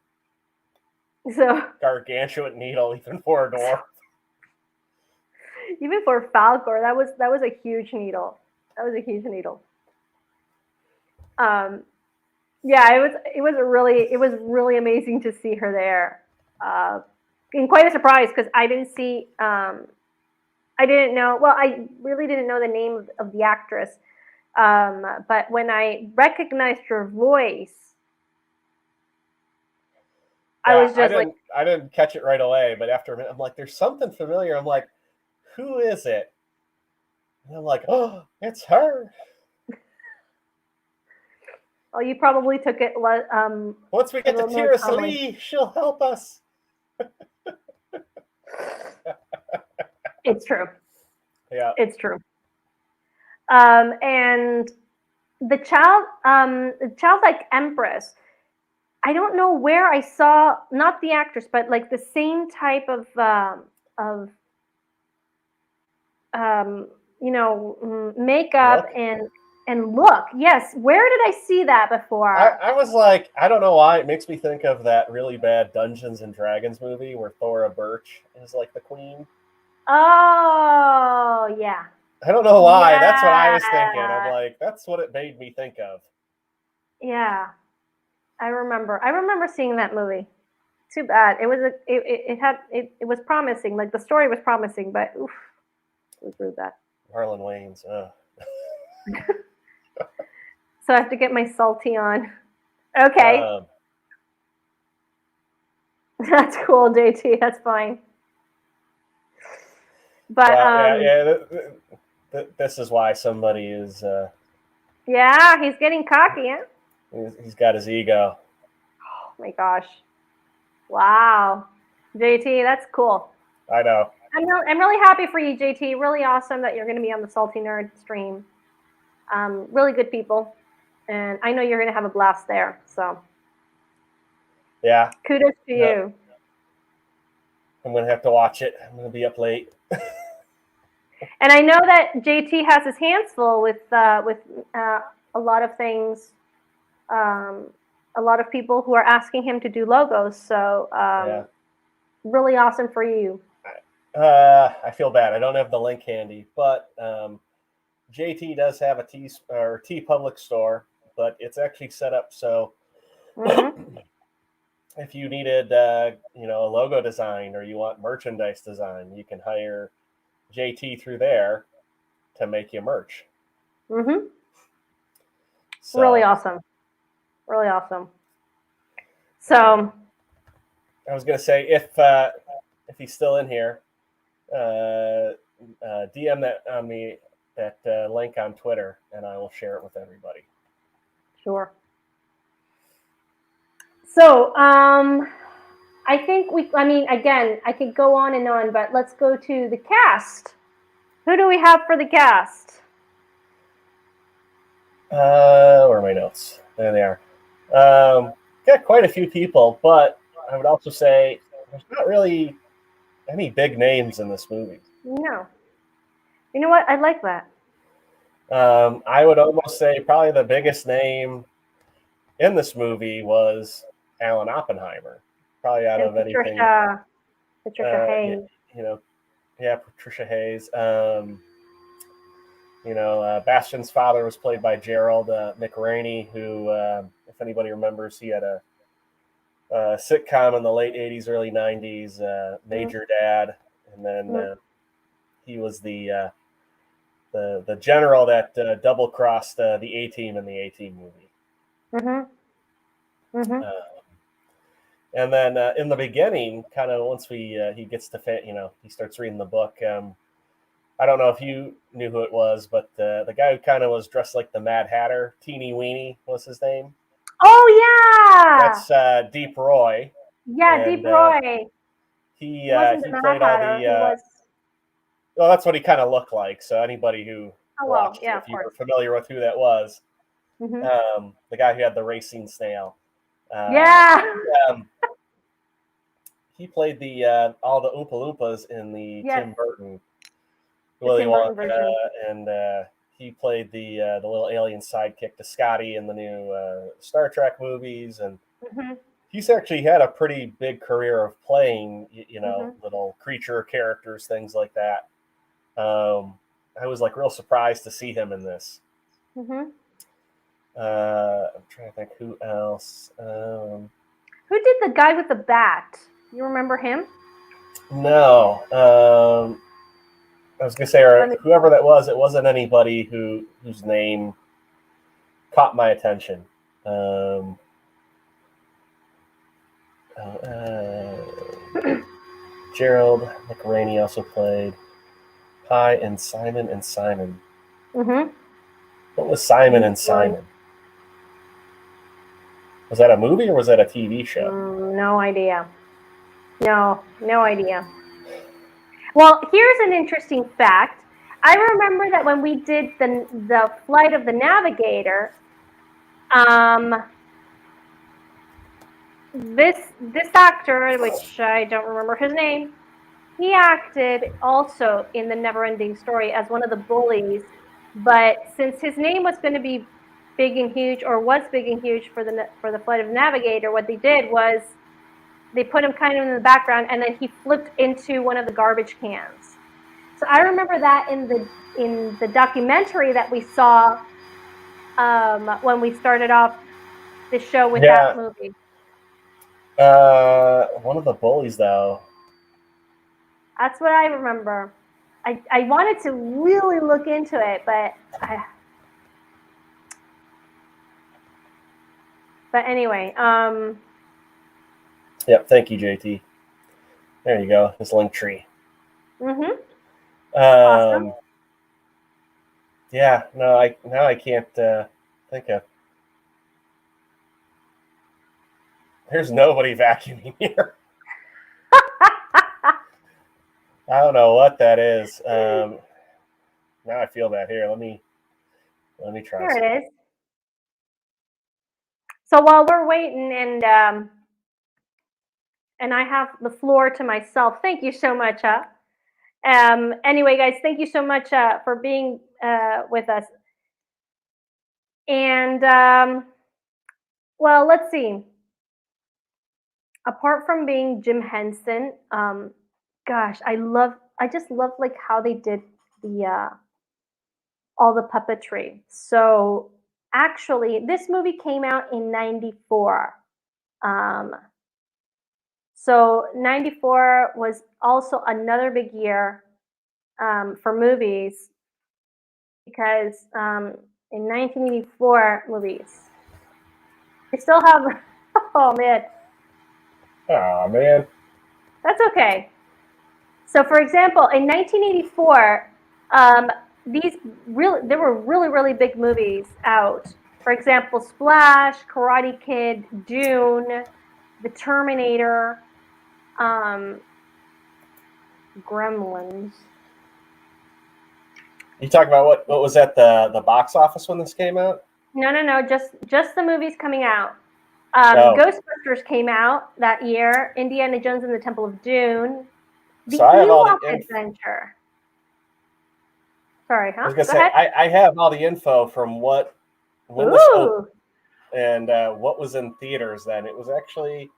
so gargantuan needle even for a dwarf. Even for Falcor, that was a huge needle. That was a huge needle. Yeah, it was really amazing to see her there. And quite a surprise because I didn't see I didn't know, well, I really didn't know the name of the actress. But when I recognized her voice, Yeah, I was just I didn't catch it right away, but after a minute, I'm like, there's something familiar. I'm like, who is it? And I'm like, oh, it's her. Well, you probably took it. Once we get to Tyrus Lee, she'll help us. It's true. Yeah, it's true. And the childlike empress. I don't know where I saw, not the actress, but like the same type of makeup and look. Yes, where did I see that before? I was like, I don't know why. It makes me think of that really bad Dungeons and Dragons movie where Thora Birch is like the queen. Oh, yeah. I don't know why. Yeah. That's what I was thinking. I'm like, that's what it made me think of. Yeah. I remember seeing that movie. Too bad. It was it was promising. Like the story was promising, but oof, it was really bad. Marlon Wayans. So I have to get my salty on. Okay, that's cool, JT. That's fine. But this is why somebody is. Yeah, he's getting cocky. Huh? He's got his ego. Oh my gosh! Wow, JT, that's cool. I know. I'm really happy for you, JT. Really awesome that you're going to be on the Salty Nerd stream. Really good people, and I know you're going to have a blast there. So, yeah, kudos to you. I'm going to have to watch it. I'm going to be up late. And I know that JT has his hands full with a lot of things. A lot of people who are asking him to do logos. So, really awesome for you. I feel bad. I don't have the link handy, but JT does have a T Public store, but it's actually set up so if you needed a logo design or you want merchandise design, you can hire JT through there to make you merch. So, really awesome. Really awesome. So I was gonna say if he's still in here, DM that on me that link on Twitter, and I will share it with everybody. Sure. So I think again, I could go on and on, but let's go to the cast. Who do we have for the cast? Where are my notes? There they are. Got quite a few people, but I would also say there's not really any big names in this movie. No. You know what? I like that. I would almost say probably the biggest name in this movie was Alan Oppenheimer. Probably out of anything. Patricia Hayes. Patricia Hayes. Bastian's father was played by Gerald Mcraney, who, if anybody remembers, he had a sitcom in the late 80s, early 90s, Major Dad. And then he was the general that double-crossed the A-Team in the A-Team movie. And then in the beginning, kind of once he gets to, he starts reading the book. I don't know if you knew who it was, but the guy who kind of was dressed like the Mad Hatter, Teeny Weeny was his name. Oh, yeah! That's Deep Roy. Yeah, Deep Roy. He played all the... well, that's what he kind of looked like. So anybody who watched, if you were familiar with who that was, the guy who had the racing snail. He played the all the Oompa Loompas in the Tim Burton Willy Wonka, and he played the little alien sidekick to Scotty in the new Star Trek movies, and he's actually had a pretty big career of playing, little creature characters, things like that. I was like real surprised to see him in this. I'm trying to think who else. Who did the guy with the bat? You remember him? No. I was gonna say, or whoever that was, it wasn't anybody whose name caught my attention. Gerald McRaney also played Pie and Simon and Simon. What was Simon and Simon? Was that a movie or was that a TV show? No idea. No idea. Well, here's an interesting fact. I remember that when we did the Flight of the Navigator, this actor, which I don't remember his name, he acted also in the NeverEnding Story as one of the bullies. But since his name was going to be big and huge, or was big and huge for the Flight of the Navigator, what they did was they put him kind of in the background, and then he flipped into one of the garbage cans. So I remember that in the documentary that we saw when we started off the show with that movie. One of the bullies, though. That's what I remember. I wanted to really look into it, but anyway. Yep. Thank you, JT. There you go. His link tree. Mhm. Awesome. Yeah. No. I can't think of. There's nobody vacuuming here. I don't know what that is. Now I feel bad. Here, let me try. Here it is. So while we're waiting, and I have the floor to myself. Thank you so much. Anyway, guys, thank you so much for being with us. And well, let's see. Apart from being Jim Henson, gosh, I just love like how they did the all the puppetry. So actually, this movie came out in '94. So '94 was also another big year for movies because in 1984 movies, they still have. Oh man, Oh man. that's okay. So, for example, in 1984, there were really big movies out. For example, Splash, Karate Kid, Dune, The Terminator, Gremlins. You talk about what was at the box office when this came out? No, just the movies coming out. Oh. Ghostbusters came out that year. Indiana Jones and the Temple of Doom. The So I have all Ewok the Adventure. Sorry, huh? I was gonna Go say ahead. I have all the info from when this opened and what was in theaters then. It was actually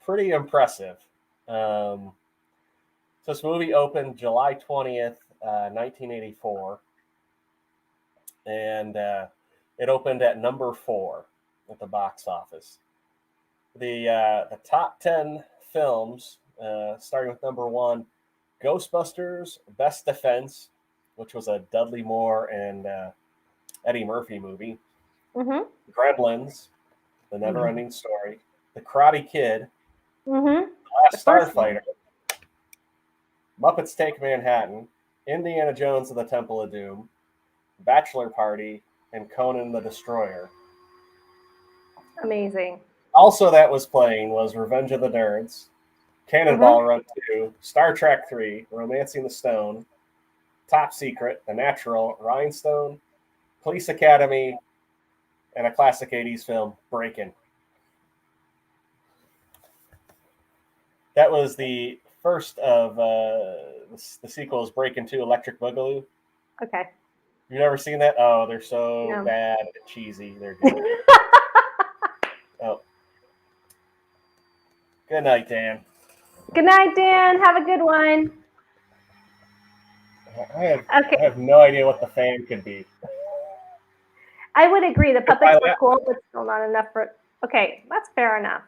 pretty impressive. So this movie opened July 20th, 1984, and it opened at number 4 at the box office. The top 10 films, starting with number 1, Ghostbusters: Best Defense, which was a Dudley Moore and Eddie Murphy movie. Mm-hmm. Gremlins, The NeverEnding Story, The Karate Kid, Mm-hmm. The Last Starfighter, Muppets Take Manhattan, Indiana Jones and the Temple of Doom, Bachelor Party, and Conan the Destroyer. Amazing. Also that was playing was Revenge of the Nerds, Cannonball Run 2, Star Trek 3, Romancing the Stone, Top Secret, The Natural, Rhinestone, Police Academy, and a classic 80s film, Breakin'. That was the first of the sequels, Breakin' 2, Electric Boogaloo. Okay. You've never seen that? Oh, they're so bad and cheesy. They're good. Oh. Good night, Dan. Good night, Dan. Have a good one. I have no idea what the fan could be. I would agree. The puppets were cool, but still not enough for. Okay, that's fair enough.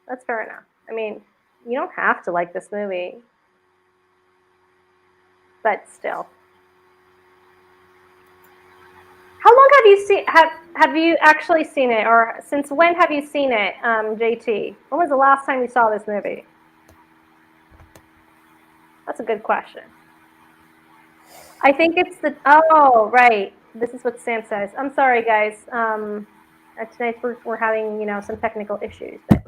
That's fair enough. I mean, you don't have to like this movie, but still. How long have you seen? Have you actually seen it, or since when have you seen it, JT? When was the last time you saw this movie? That's a good question. I think it's the. Oh, right. This is what Sam says. I'm sorry, guys. Tonight we're having some technical issues. But...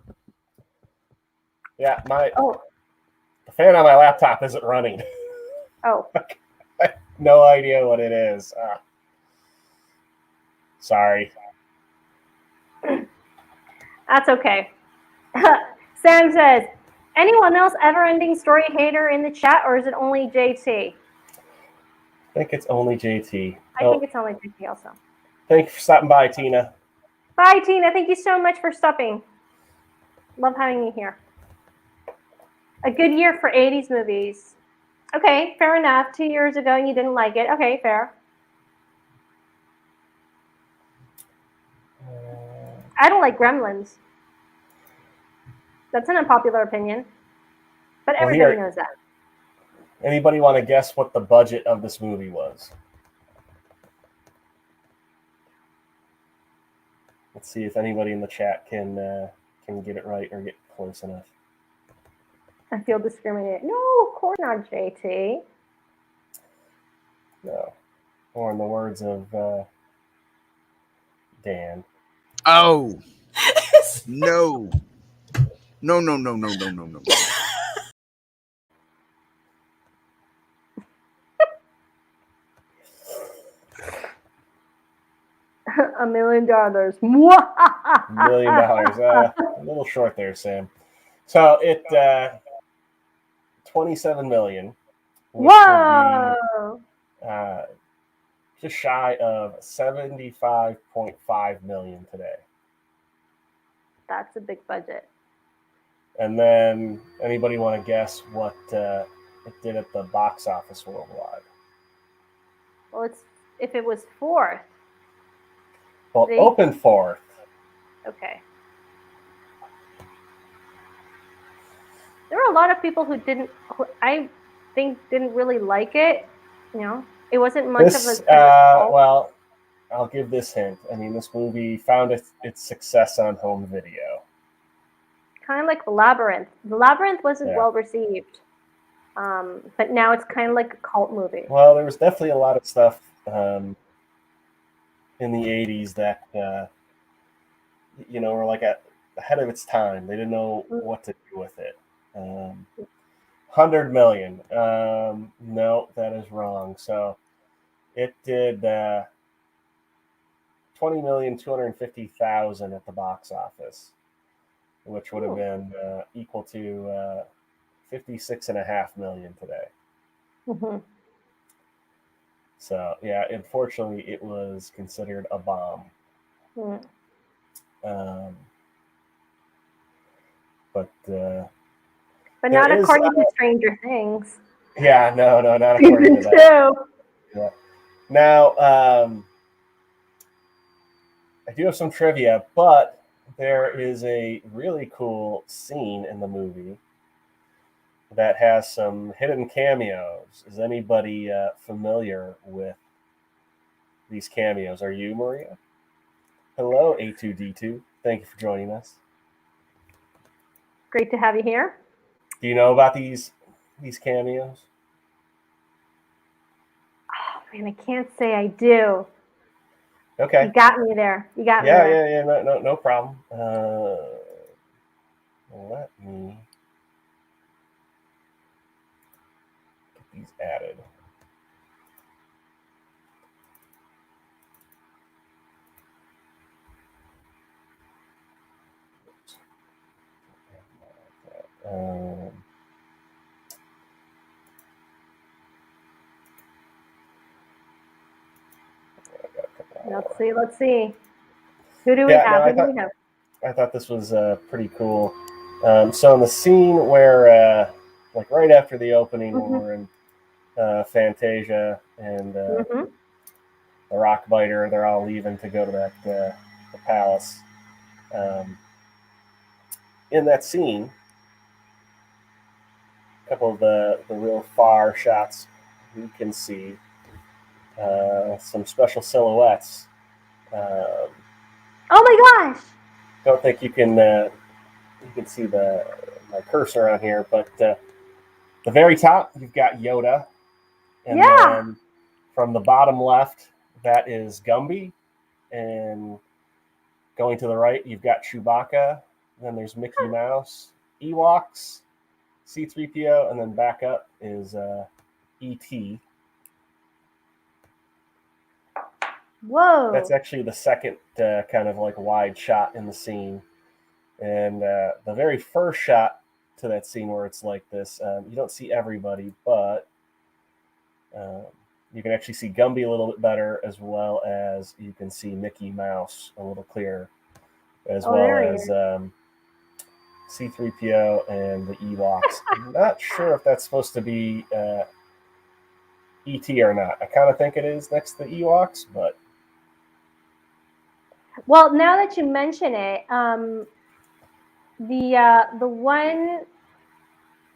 Yeah, the fan on my laptop isn't running. Oh. I have no idea what it is. Sorry. That's okay. Sam says, anyone else NeverEnding Story hater in the chat, or is it only JT? I think it's only JT. I think it's only JT also. Thank you for stopping by, Tina. Bye, Tina. Thank you so much for stopping. Love having you here. A good year for 80s movies. Okay, fair enough. 2 years ago and you didn't like it. Okay, fair. I don't like Gremlins. That's an unpopular opinion, but Well, everybody here- knows that. Anybody want to guess what the budget of this movie was? Let's see if anybody in the chat can get it right or get close enough. I feel discriminated. No, of course not, JT. No. Or in the words of Dan. Oh. No. No, no, no, no, no, no, no. $1 million. $1 million. A little short there, Sam. So it 27 million. Which Whoa! would be just shy of 75.5 million today. That's a big budget. And then anybody want to guess what it did at the box office worldwide? Well, if it was fourth. Well, open fourth. Okay. There were a lot of people who I think didn't really like it. You know, it wasn't much of a. Well, I'll give this hint. I mean, this movie found its success on home video. Kind of like The Labyrinth. The Labyrinth wasn't well received, but now it's kind of like a cult movie. Well, there was definitely a lot of stuff in the 80s that were like ahead of its time. They didn't know what to do with it. 100 million. No, that is wrong. So it did 20,250,000 at the box office, which would have been equal to 56.5 million today. Mm-hmm. So yeah, unfortunately, it was considered a bomb. Mm. But not according to Stranger Things. Yeah, no, not according to that. Yeah. Now, I do have some trivia, but there is a really cool scene in the movie that has some hidden cameos. Is anybody familiar with these cameos? Are you, Maria? Hello, A2D2. Thank you for joining us. Great to have you here. Do you know about these cameos? Oh man, I can't say I do. Okay. You got me there. Yeah. No problem. Let me get these added. Let's see. Who do we have? I thought this was pretty cool. So in the scene where, like right after the opening, when we're in Fantasia and the Rock Biter, they're all leaving to go to the palace. In that scene, a couple of the real far shots, you can see some special silhouettes. Oh my gosh! Don't think you can see my cursor on here, but the very top you've got Yoda, and then from the bottom left that is Gumby, and going to the right you've got Chewbacca. Then there's Mickey Mouse, Ewoks, C-3PO, and then back up is E.T. Whoa! That's actually the second kind of like wide shot in the scene. And the very first shot to that scene where it's like this, you don't see everybody, but you can actually see Gumby a little bit better, as well as you can see Mickey Mouse a little clearer, as well as C-3PO and the Ewoks. I'm not sure if that's supposed to be E.T. or not. I kind of think it is next to the Ewoks, but... Well, now that you mention it, The one.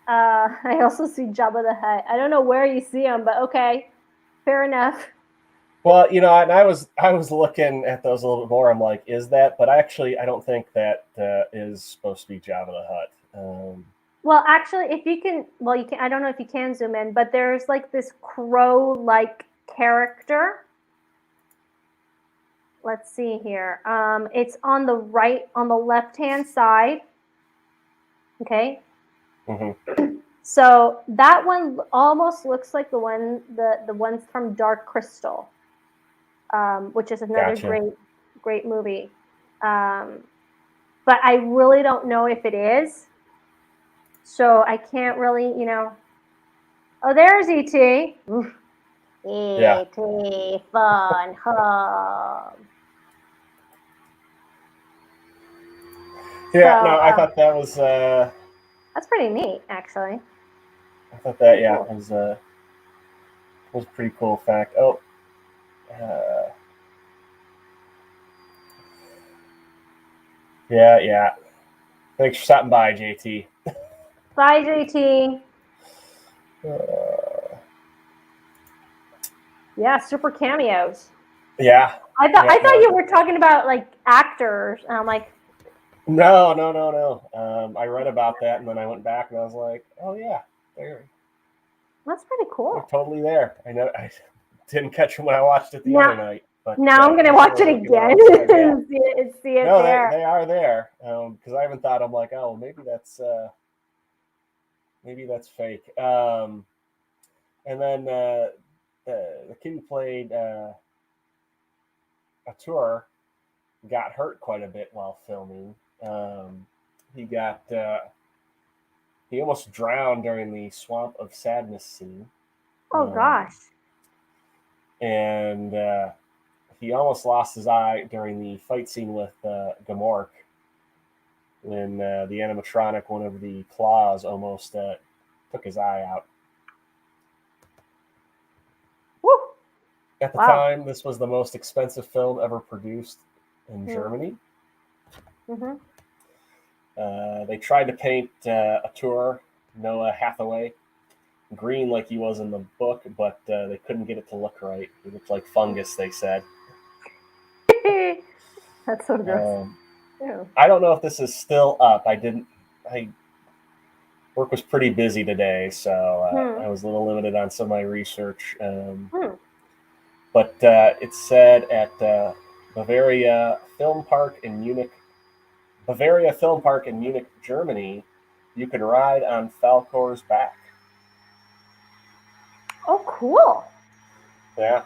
I also see Jabba the Hutt. I don't know where you see him, but okay, fair enough. Well, and I was looking at those a little bit more. I'm like, is that? But actually, I don't think that is supposed to be Jabba the Hutt. Well, actually, if you can, well, you can. I don't know if you can zoom in, but there's like this crow-like character. Let's see here. It's on the left-hand side. Okay. Mm-hmm. So that one almost looks like the ones from Dark Crystal, which is another Gotcha. great movie. But I really don't know if it is. So I can't really, Oh, there's E.T. Yeah. E.T. Fun Home. Yeah. So, No, I thought that was. that's pretty neat, actually. I thought that Cool. was a pretty cool fact. Oh. Yeah. Thanks for stopping by, JT. Bye, JT. Yeah, super cameos. Yeah. I thought you were talking about like actors. And I'm like, No. I read about that, and then I went back, and I was like, oh yeah, they're that's pretty cool. totally there. I know. I didn't catch them when I watched it the other night, but now I'm gonna watch it again and see it no, there. they are there because I haven't thought. I'm like, oh, maybe that's fake. And then the kid who played Atur got hurt quite a bit while filming. He almost drowned during the Swamp of Sadness scene. Oh gosh. And he almost lost his eye during the fight scene with Gamork when the animatronic, one of the claws, almost took his eye out. Woo. At the time, this was the most expensive film ever produced in Germany. Mm-hmm. They tried to paint Atur, Noah Hathaway, green like he was in the book, but they couldn't get it to look right. He looked like fungus, they said. That's so gross. I don't know if this is still up. Work was pretty busy today, so I was a little limited on some of my research. But it said at Bavaria Film Park in Munich, Germany, you could ride on Falcor's back. Oh, cool. Yeah.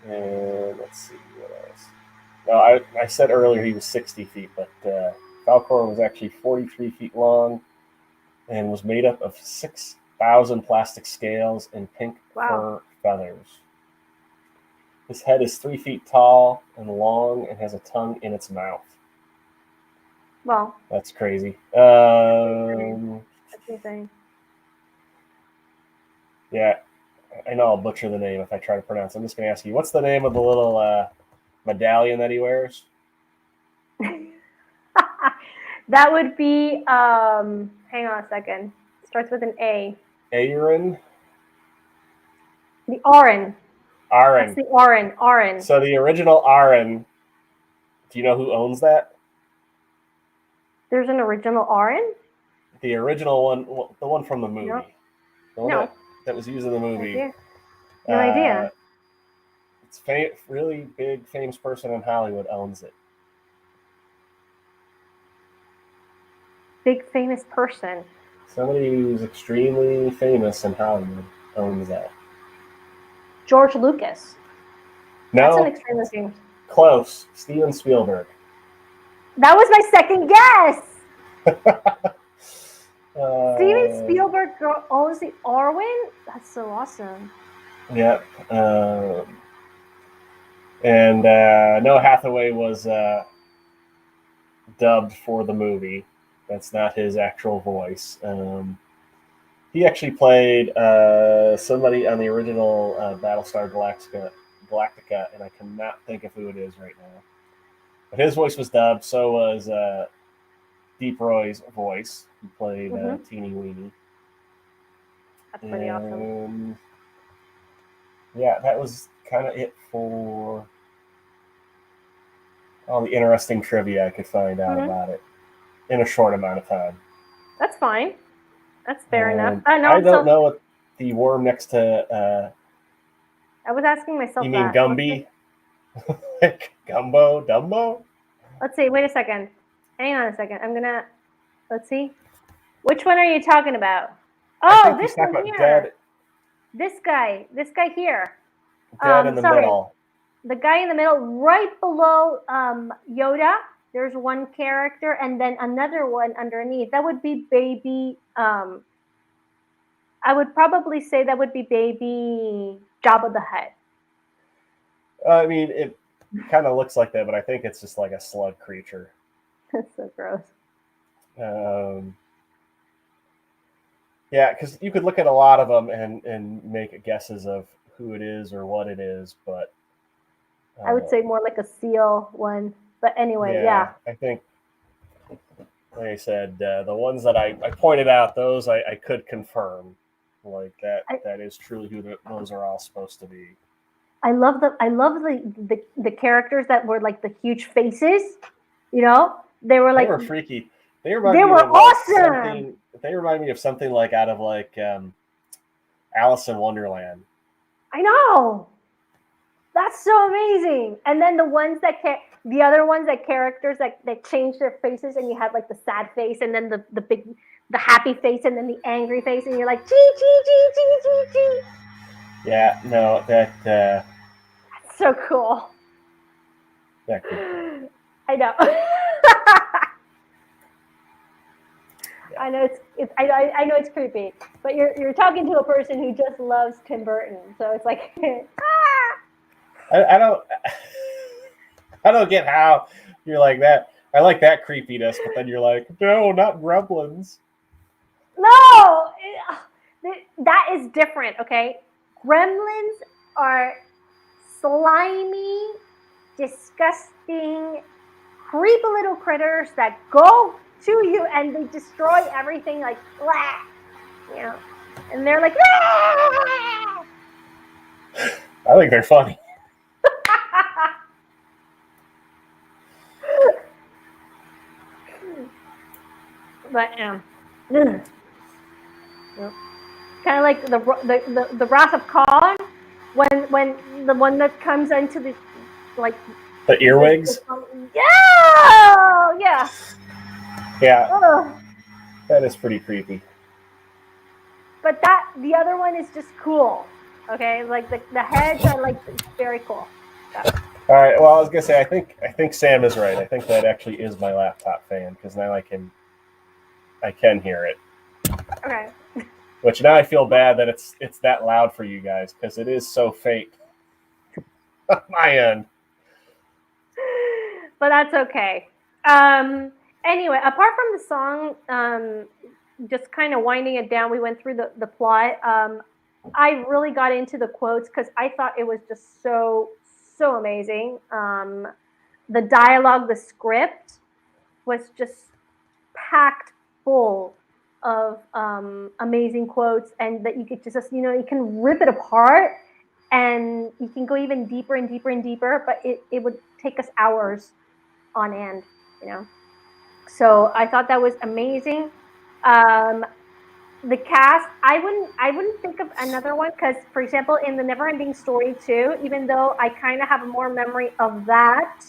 And let's see what else. No, I said earlier he was 60 feet, but Falcor was actually 43 feet long and was made up of 6,000 plastic scales and pink fur feathers. His head is 3 feet tall and long and has a tongue in its mouth. Well, that's crazy. That's insane. Yeah, I know I'll butcher the name if I try to pronounce it. I'm just going to ask you, what's the name of the little medallion that he wears? That would be, hang on a second. It starts with an A. Aaron? The Arin. Arin. That's the Arin. So the original Arin, do you know who owns that? There's an original Arin? The original one, the one from the movie. No. The one that was used in the movie. No idea. It's really big, famous person in Hollywood owns it. Big famous person. Somebody who's extremely famous in Hollywood owns that. George Lucas. No. That's an extremely famous. Close. Steven Spielberg. That was my second guess. Steven Spielberg owns the Arwen? That's so awesome. Yep. And Noah Hathaway was dubbed for the movie. That's not his actual voice. He actually played somebody on the original Battlestar Galactica, and I cannot think of who it is right But his voice was dubbed. So was Deep Roy's voice. He played Teeny Weeny. That's pretty awesome. Yeah, that was kind of it for all the interesting trivia I could find out about it in a short amount of time. That's fine. That's fair enough. I don't know what the worm next to. I was asking myself. You mean Gumby? Like Gumbo? Dumbo? Let's see. Wait a second. Hang on a second. Let's see. Which one are you talking about? Oh, this one here. Dead. This guy here. Dead in the middle. The guy in the middle, right below Yoda. There's one character, and then another one underneath. That would be baby. I would probably say that would be baby Jabba the Hutt. I mean, it kind of looks like that, but I think it's just like a slug creature. That's so gross. Yeah, because you could look at a lot of them and make guesses of who it is or what it is, but I would say more like a seal one. But anyway, yeah. I think, like I said, the ones that I pointed out, those I could confirm, like that is truly who those are all supposed to be. I love the characters that were like the huge faces. You know, they were freaky. They were awesome. They remind me of something like out of like Alice in Wonderland. I know. That's so amazing. And then the other ones that characters that changed their faces, and you had like the sad face, and then the happy face, and then the angry face, and you're like chee chee chee chee chee chee. Yeah, no, that's so cool. That cool. I know. I know I know it's creepy, but you're talking to a person who just loves Tim Burton, so it's like I don't get how you're like that. I like that creepiness, but then you're like, no, not gremlins. No, that is different. Okay, gremlins are slimy, disgusting, creepy little critters that go to you and they destroy everything, like blah, you know, and they're like, ah! I think they're funny. But kind of like the Wrath of Khan, when the one that comes into the like the earwigs. Yeah. Yeah. That is pretty creepy. But the other one is just cool. Okay, like the heads are like very cool. Yeah. All right. Well, I was gonna say I think Sam is right. I think that actually is my laptop fan because now I can hear it. Okay. Which now I feel bad that it's that loud for you guys because it is so faint on my end. But that's okay. Anyway, apart from the song, just kind of winding it down, we went through the plot. I really got into the quotes because I thought it was just so amazing. The dialogue, the script was just packed full of amazing quotes, and that you could just, you can rip it apart and you can go even deeper and deeper and deeper, but it would take us hours on end, So I thought that was amazing. The cast, I wouldn't think of another one because, for example, in the NeverEnding Story 2, even though I kind of have more memory of that,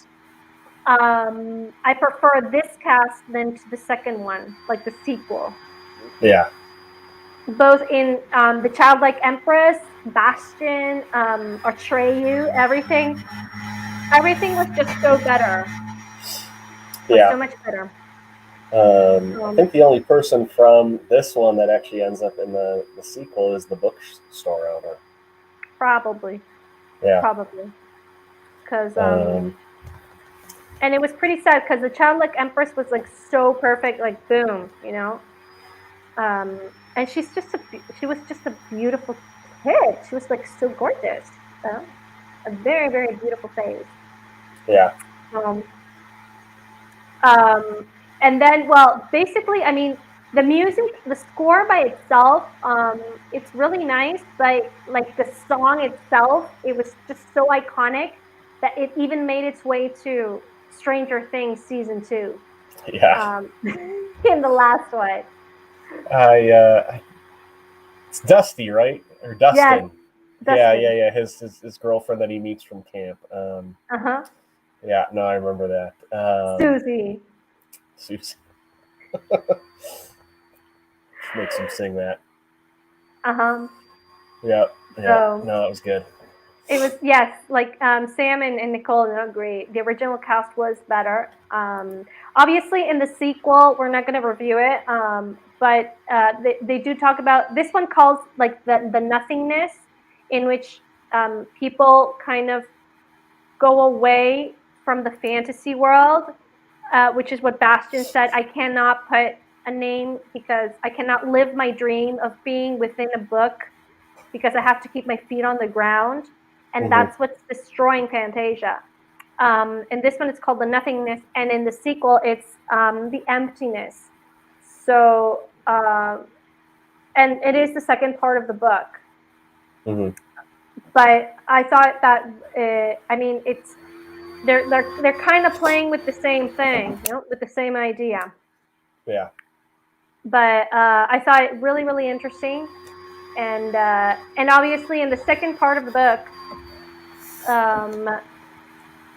I prefer this cast than to the second one, like the sequel. Yeah. Both in the Childlike Empress, Bastion, Atreyu, everything was just so better. Yeah. So much better. I think the only person from this one that actually ends up in the sequel is the bookstore owner. Probably. Yeah. Probably. Because and it was pretty sad because the Childlike Empress was like so perfect, like boom, and she was just a beautiful kid. She was like so gorgeous. A very, very beautiful face. Yeah. And then, well, basically, I mean, the music, the score by itself, it's really nice, but like the song itself, it was just so iconic that it even made its way to Stranger Things season 2. Yeah. In the last one. It's Dusty, right? Or Dustin. Dustin. Yeah. His girlfriend that he meets from camp. Uh-huh. Yeah, no, I remember that. Susie. Susie. Makes him sing that. Uh-huh. Yeah. So, no, it was good. It was, yes, like Sam and Nicole agree. The original cast was better. Obviously, in the sequel, we're not going to review it, but they do talk about this one calls like the nothingness, in which people kind of go away from the fantasy world, which is what Bastian said. I cannot put a name because I cannot live my dream of being within a book because I have to keep my feet on the ground. And that's what's destroying Fantasia. And this one is called The Nothingness. And in the sequel, it's The Emptiness. So, and it is the second part of the book. But I thought that, I mean, it's, they're kind of playing with the same thing, you know, with the same idea. Yeah. But I thought it really, really interesting. And obviously in the second part of the book,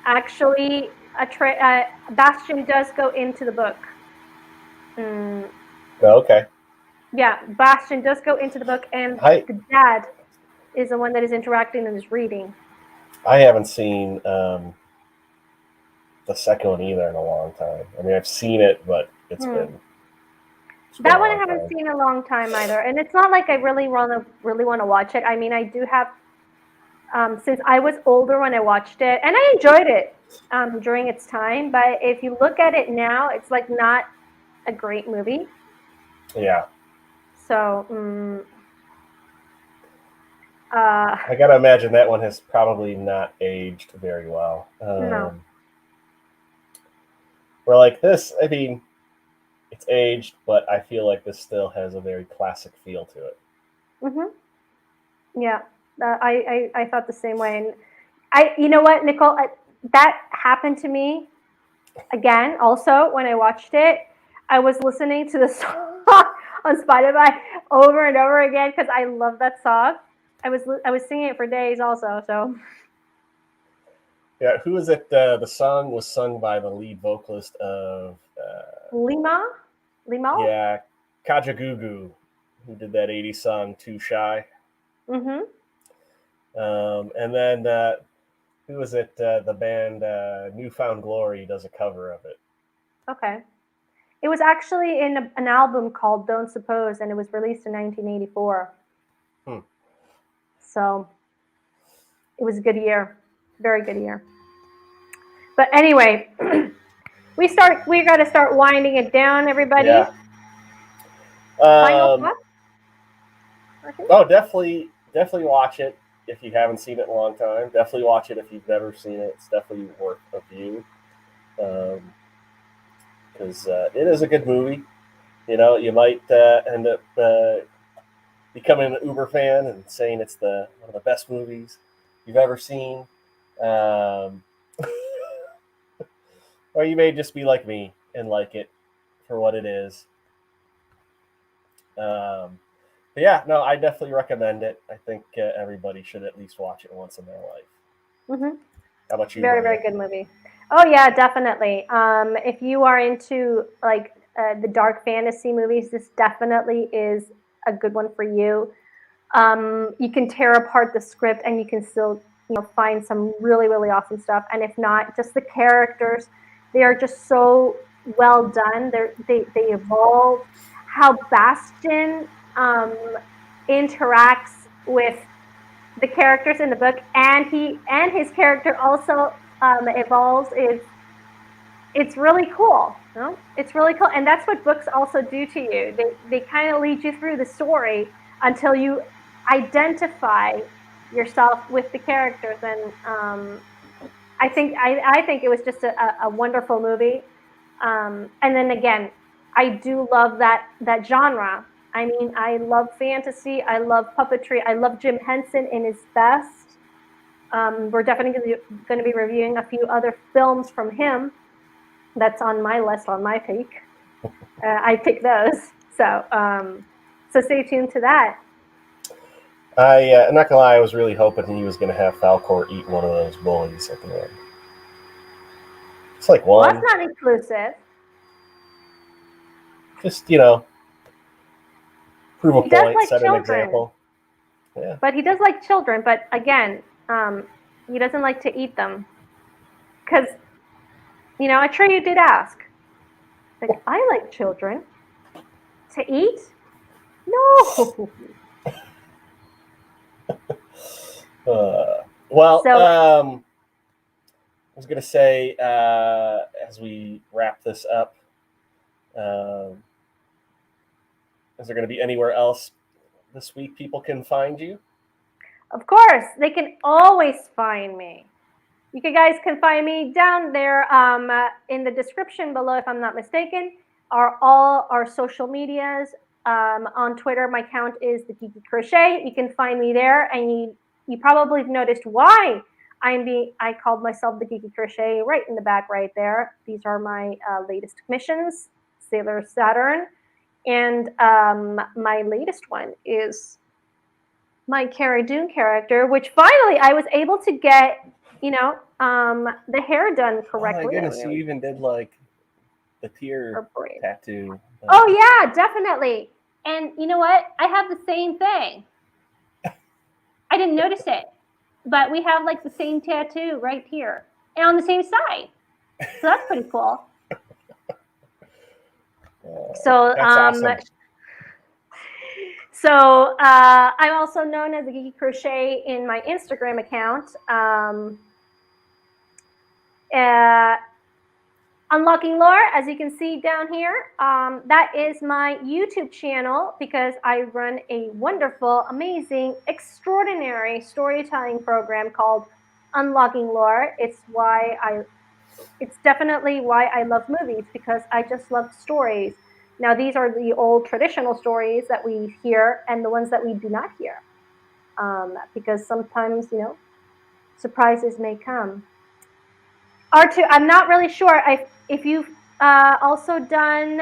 actually, Bastian does go into the book. Okay. Yeah, Bastian does go into the book, and the dad is the one that is interacting and is reading. I haven't seen the second one either in a long time. I mean, I've seen it, but it's been that one I haven't seen in a long time either. And it's not like I really want to watch it. I mean, I do have. Since I was older when I watched it, and I enjoyed it during its time, but if you look at it now, it's like not a great movie. Yeah. So, I gotta imagine that one has probably not aged very well. No. We're like this. I mean, it's aged, but I feel like this still has a very classic feel to it. Yeah. I thought the same way, and you know what, Nicole, that happened to me again. Also, when I watched it, I was listening to the song on Spotify over and over again because I love that song. I was singing it for days, also. So. Yeah, who is it? The song was sung by the lead vocalist of Lima. Yeah, Kajagoogoo, who did that '80s song "Too Shy." And then who was it? The band Newfound Glory does a cover of it. Okay. It was actually in an album called Don't Suppose, and it was released in 1984. So it was a good year. Very good year. But anyway, we got to start winding it down, everybody. Yeah. Final thoughts? Oh, definitely watch it if you haven't seen it in a long time. Definitely watch it if you've never seen it. It's definitely worth a view. Because it is a good movie. You know, you might end up becoming an Uber fan and saying it's one of the best movies you've ever seen. Or you may just be like me and like it for what it is. But yeah, no, I definitely recommend it. I think everybody should at least watch it once in their life. How about you? Very, very good movie. Oh yeah, definitely. If you are into like the dark fantasy movies, this definitely is a good one for you. You can tear apart the script and you can still, find some really, really awesome stuff. And if not, just the characters, they are just so well done. They evolve. How Bastian interacts with the characters in the book, and his character also evolves. It's really cool. It's really cool, and that's what books also do to you. They kind of lead you through the story until you identify yourself with the characters, and I think it was just a wonderful movie. And then again, I do love that genre. I mean, I love fantasy. I love puppetry. I love Jim Henson in his best. We're definitely going to be reviewing a few other films from him. That's on my list, on my pick. I pick those. So stay tuned to that. I'm not gonna lie, I was really hoping he was gonna have Falcor eat one of those bullies at the end. It's like one. Well, that's not inclusive. Just prove a point, set an example. Yeah. But he does like children. But again, he doesn't like to eat them. Because, Atreyu did ask. Like, I like children. To eat? No. I was going to say, as we wrap this up, is there going to be anywhere else this week people can find you? Of course. They can always find me. You guys can find me down there in the description below, if I'm not mistaken, are all our social medias. On Twitter, my account is the Geeky Crochet. You can find me there, and you probably have noticed why I called myself the Geeky Crochet right in the back right there. These are my latest commissions, Sailor Saturn, and my latest one is my Cara Dune character, which finally I was able to get, the hair done correctly. Oh my goodness, you even did like the tear tattoo. Oh yeah, definitely. And you know what? I have the same thing. I didn't notice it, but we have like the same tattoo right here and on the same side. So that's pretty cool. So that's awesome. So I'm also known as the Geeky Crochet in my Instagram account. Unlocking Lore, as you can see down here, that is my YouTube channel because I run a wonderful, amazing, extraordinary storytelling program called Unlocking Lore. It's definitely why I love movies, because I just love stories. Now, these are the old traditional stories that we hear and the ones that we do not hear, because sometimes, surprises may come. R2, I'm not really sure if you've also done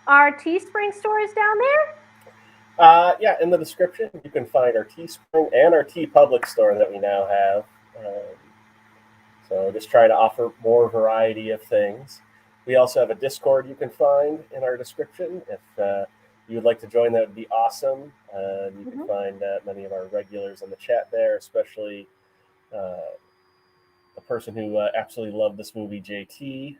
our Teespring stores down there? Yeah, in the description, you can find our Teespring and our TeePublic store that we now have. So just try to offer more variety of things. We also have a Discord you can find in our description. If you would like to join, that would be awesome. You can find many of our regulars in the chat there, especially the person who absolutely loved this movie, JT.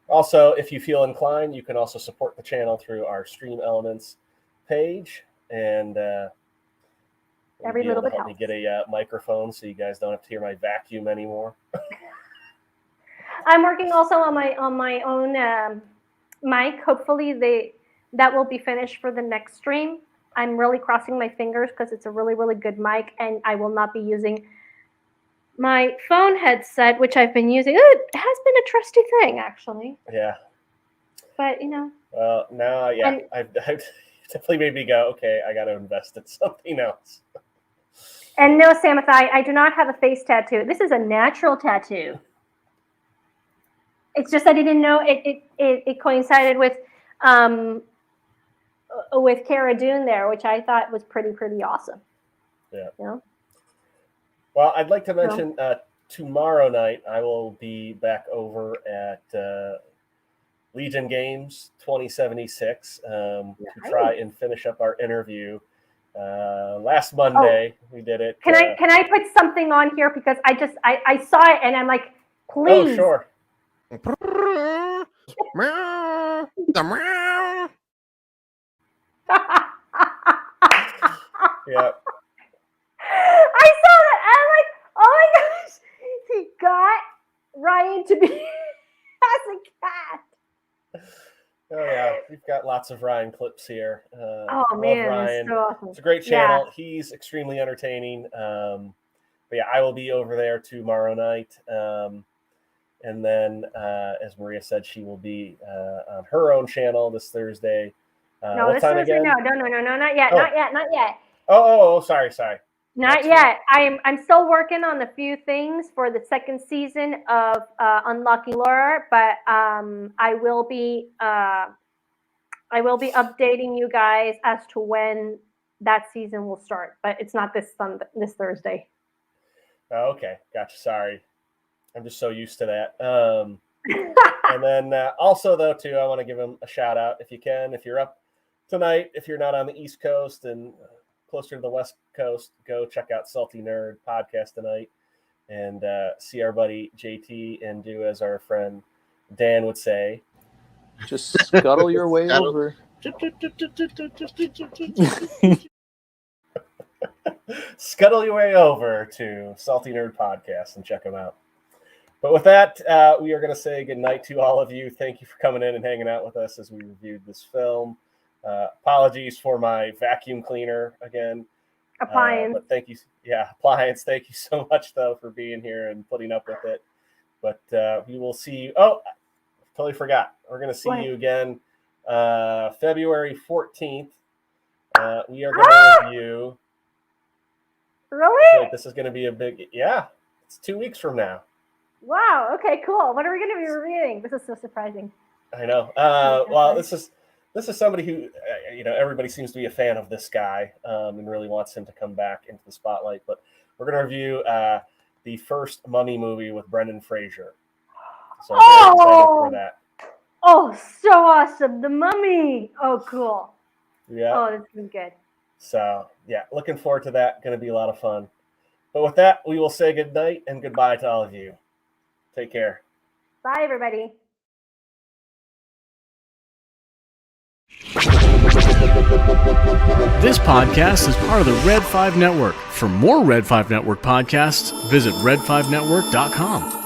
Also, if you feel inclined, you can also support the channel through our Stream Elements page, and every little bit help me get a microphone so you guys don't have to hear my vacuum anymore. I'm working also on my own mic. Hopefully that will be finished for the next stream. I'm really crossing my fingers because it's a really, really good mic, and I will not be using my phone headset, which I've been using. It has been a trusty thing, actually. Yeah. But, Well, now, yeah, I've definitely made me go, okay, I got to invest in something else. And no, Samoth, I do not have a face tattoo. This is a natural tattoo. It's just that I didn't know it coincided with Cara Dune there, which I thought was pretty awesome. Yeah. Well, I'd like to mention tomorrow night I will be back over at Legion Games 2076 to try and finish up our interview. Last Monday we did it. Can I put something on here, because I saw it and I'm like, please. Oh, sure. Yeah. I saw that and I'm like, oh my gosh, he got Ryan to be as a cat. Oh yeah, we've got lots of Ryan clips here. Oh man, Ryan. so awesome. It's a great channel. Yeah. He's extremely entertaining. But yeah, I will be over there tomorrow night. And And then, as Maria said, she will be on her own channel this Thursday. No, what this time Thursday, again? no, not yet, Oh. not yet. Sorry. Not Next yet. I'm still working on a few things for the second season of Unlocking Laura, but I will be updating you guys as to when that season will start. But it's not this Thursday. Oh, okay, gotcha. Sorry, I'm just so used to that. And then also though too, I want to give him a shout out if you can. If you're up tonight, if you're not on the East Coast and closer to the West Coast, go check out Salty Nerd podcast tonight and see our buddy JT and do as our friend Dan would say. Just scuttle your way over. Scuttle your way over to Salty Nerd podcast and check them out. But with that, we are going to say goodnight to all of you. Thank you for coming in and hanging out with us as we reviewed this film. Apologies for my vacuum cleaner again. Appliance. But thank you. Yeah, appliance. Thank you so much, though, for being here and putting up with it. But we will see you. Oh, I totally forgot. We're going to see you again February 14th. We are going to review. Really? Like this is going to be a big. Yeah, it's 2 weeks from now. Wow. Okay, cool. What are we going to be reviewing? This is so surprising. I know. Well, this is somebody who, everybody seems to be a fan of this guy and really wants him to come back into the spotlight. But we're going to review the first Mummy movie with Brendan Fraser. So I'm very excited for that. Oh, so awesome. The Mummy. Oh, cool. Yeah. Oh, this is good. So, yeah, looking forward to that. Going to be a lot of fun. But with that, we will say good night and goodbye to all of you. Take care. Bye, everybody. This podcast is part of the Red 5 Network. For more Red 5 Network podcasts, visit red5network.com.